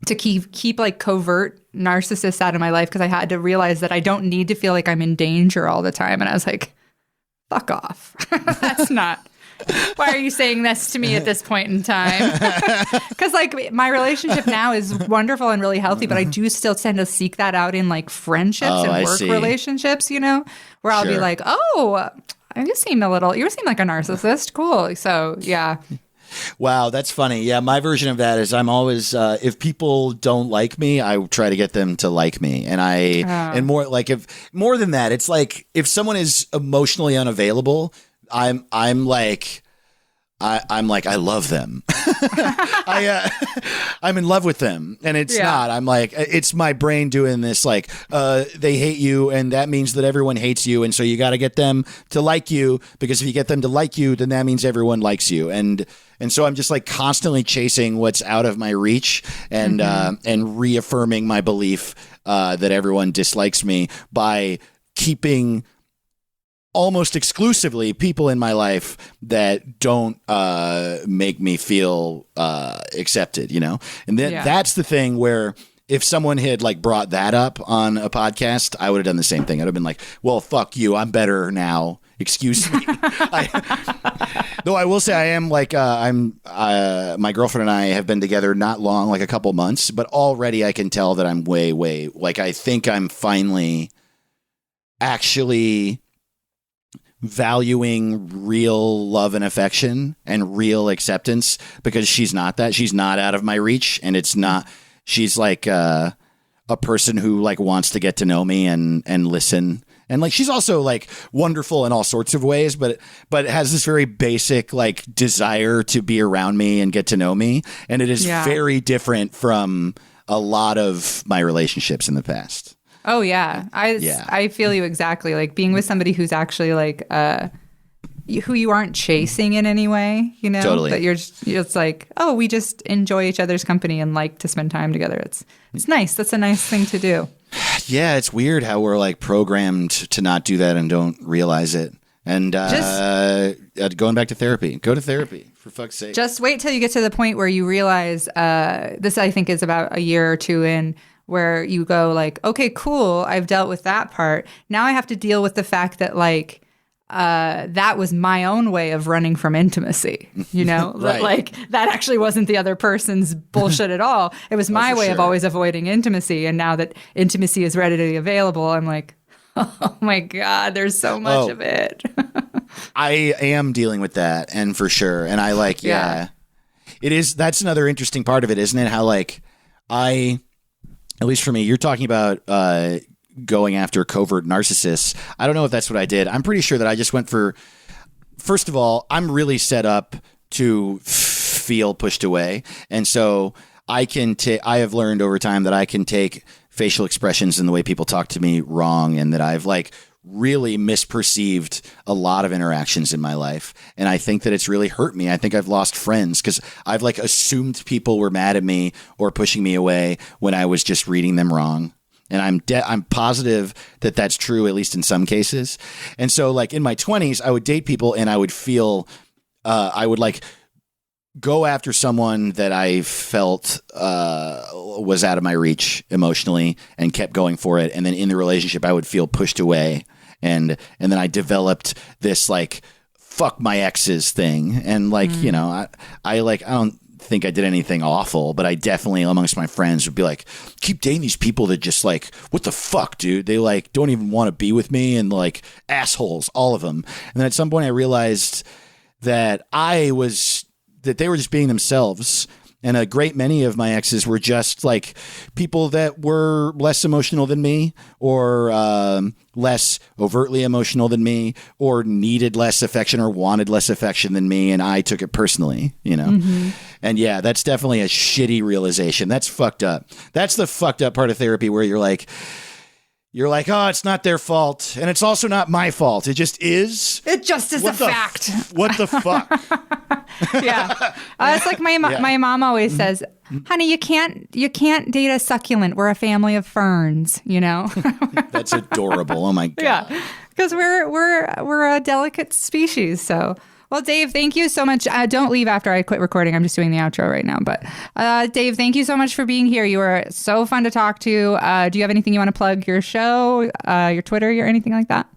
to keep like covert narcissists out of my life because I had to realize that I don't need to feel like I'm in danger all the time. And I was like, fuck off. That's not. Why are you saying this to me at this point in time? Because like my relationship now is wonderful and really healthy, but I do still tend to seek that out in like friendships and work relationships, you know, where I'll be like, oh, you seem like a narcissist. Cool. So yeah. Wow, that's funny. Yeah, my version of that is I'm always if people don't like me, I try to get them to like me, and more like more than that, it's like if someone is emotionally unavailable, I'm like I love them. I'm in love with them, and it's not. I'm like, it's my brain doing this. Like, they hate you, and that means that everyone hates you, and so you got to get them to like you, because if you get them to like you, then that means everyone likes you, and so I'm just like constantly chasing what's out of my reach, and reaffirming my belief that everyone dislikes me by keeping almost exclusively people in my life that don't make me feel accepted, you know? And that's the thing where if someone had like brought that up on a podcast, I would have done the same thing. I'd have been like, well, fuck you. I'm better now. Excuse me. Though I will say I am like, my girlfriend and I have been together not long, like a couple months, but already I can tell that I'm way, like, I think I'm finally actually valuing real love and affection and real acceptance, because she's not out of my reach, and it's not, she's like a person who like wants to get to know me and listen, and like she's also like wonderful in all sorts of ways, but has this very basic like desire to be around me and get to know me, and it is very different from a lot of my relationships in the past. Oh, yeah. I feel you exactly. Like being with somebody who's actually like who you aren't chasing in any way, you know? Totally. But you're just like, oh, we just enjoy each other's company and like to spend time together. It's nice. That's a nice thing to do. Yeah, it's weird how we're like programmed to not do that and don't realize it. And going back to therapy. Go to therapy, for fuck's sake. Just wait till you get to the point where you realize, this I think is about a year or two in, where you go like, okay, cool, I've dealt with that part. Now I have to deal with the fact that like that was my own way of running from intimacy, you know? Right. That, like that actually wasn't the other person's bullshit at all. It was my way of always avoiding intimacy. And now that intimacy is readily available, I'm like, oh my God, there's so much of it. I am dealing with that, and for sure. And I like, it is, that's another interesting part of it, isn't it? How like at least for me, you're talking about going after covert narcissists. I don't know if that's what I did. I'm pretty sure that I just went for, first of all, I'm really set up to feel pushed away. And so I have learned over time that I can take facial expressions and the way people talk to me wrong, and that I've like really misperceived a lot of interactions in my life. And I think that it's really hurt me. I think I've lost friends because I've like assumed people were mad at me or pushing me away when I was just reading them wrong. And I'm positive that that's true, at least in some cases. And so like in my 20s, I would date people and I would feel, I would like go after someone that I felt was out of my reach emotionally and kept going for it. And then in the relationship, I would feel pushed away. And then I developed this like, fuck my exes thing. And like, you know, I don't think I did anything awful, but I definitely amongst my friends would be like, keep dating these people that just like, what the fuck, dude? They like don't even want to be with me and like assholes, all of them. And then at some point I realized that they were just being themselves. And a great many of my exes were just like people that were less emotional than me or less overtly emotional than me or needed less affection or wanted less affection than me. And I took it personally, you know? And yeah, that's definitely a shitty realization. That's fucked up. That's the fucked up part of therapy where you're like, oh, it's not their fault. And it's also not my fault. It just is. It just is a fact. What the fuck? Yeah. It's like my mom always says, honey, you can't date a succulent. We're a family of ferns, you know? That's adorable. Oh my God. Yeah. Because we're a delicate species. So, well, Dave, thank you so much. Don't leave after I quit recording. I'm just doing the outro right now. But Dave, thank you so much for being here. You were so fun to talk to. Do you have anything you want to plug? Your show, your Twitter, or anything like that?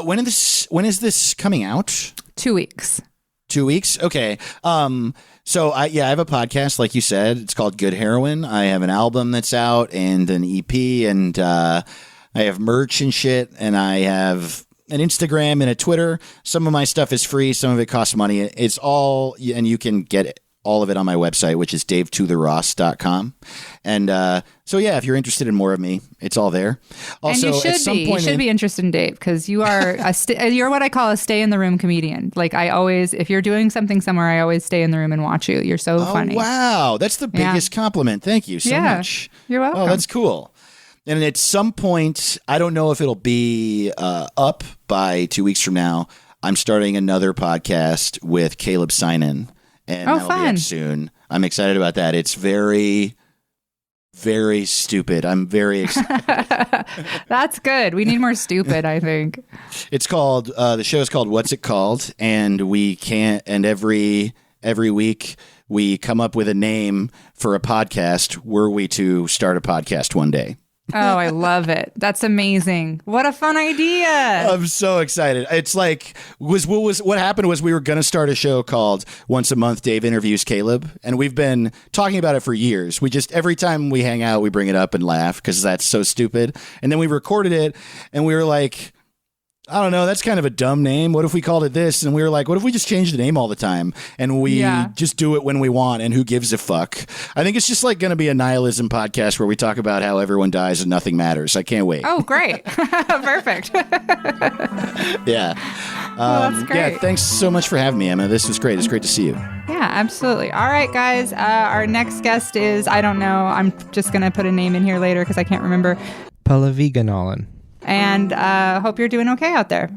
When is this coming out? 2 weeks. 2 weeks? Okay. So I have a podcast, like you said. It's called Good Heroin. I have an album that's out and an EP, and I have merch and shit, and I have an Instagram and a Twitter. Some of my stuff is free. Some of it costs money. It's all, and you can get all of it on my website, which is davetotheross.com. And so, yeah, if you're interested in more of me, it's all there. Also, and you should be interested in Dave because you are you're what I call a stay in the room comedian. Like if you're doing something somewhere, I always stay in the room and watch you. You're so funny. Wow. That's the biggest compliment. Thank you so much. You're welcome. Oh, that's cool. And at some point, I don't know if it'll be up by 2 weeks from now. I'm starting another podcast with Caleb Sinan, and that'll be up soon. I'm excited about that. It's very, very stupid. I'm very excited. That's good. We need more stupid, I think. It's called the show is called What's It Called, and every week we come up with a name for a podcast. Were we to start a podcast one day? Oh, I love it. That's amazing. What a fun idea. I'm so excited. It's like what happened was we were going to start a show called Once a Month Dave Interviews Caleb, and we've been talking about it for years. We just every time we hang out, we bring it up and laugh because that's so stupid. And then we recorded it and we were like, I don't know, that's kind of a dumb name. What if we called it this? And we were like, what if we just change the name all the time and we just do it when we want and who gives a fuck? I think it's just like going to be a nihilism podcast where we talk about how everyone dies and nothing matters. I can't wait. Oh, great. Perfect. Yeah. Well, that's great. Yeah, thanks so much for having me, Emma. This was great. It's great to see you. Yeah, absolutely. All right, guys. Our next guest is, I don't know, I'm just going to put a name in here later because I can't remember. Pallavi Ganalan. And hope you're doing okay out there.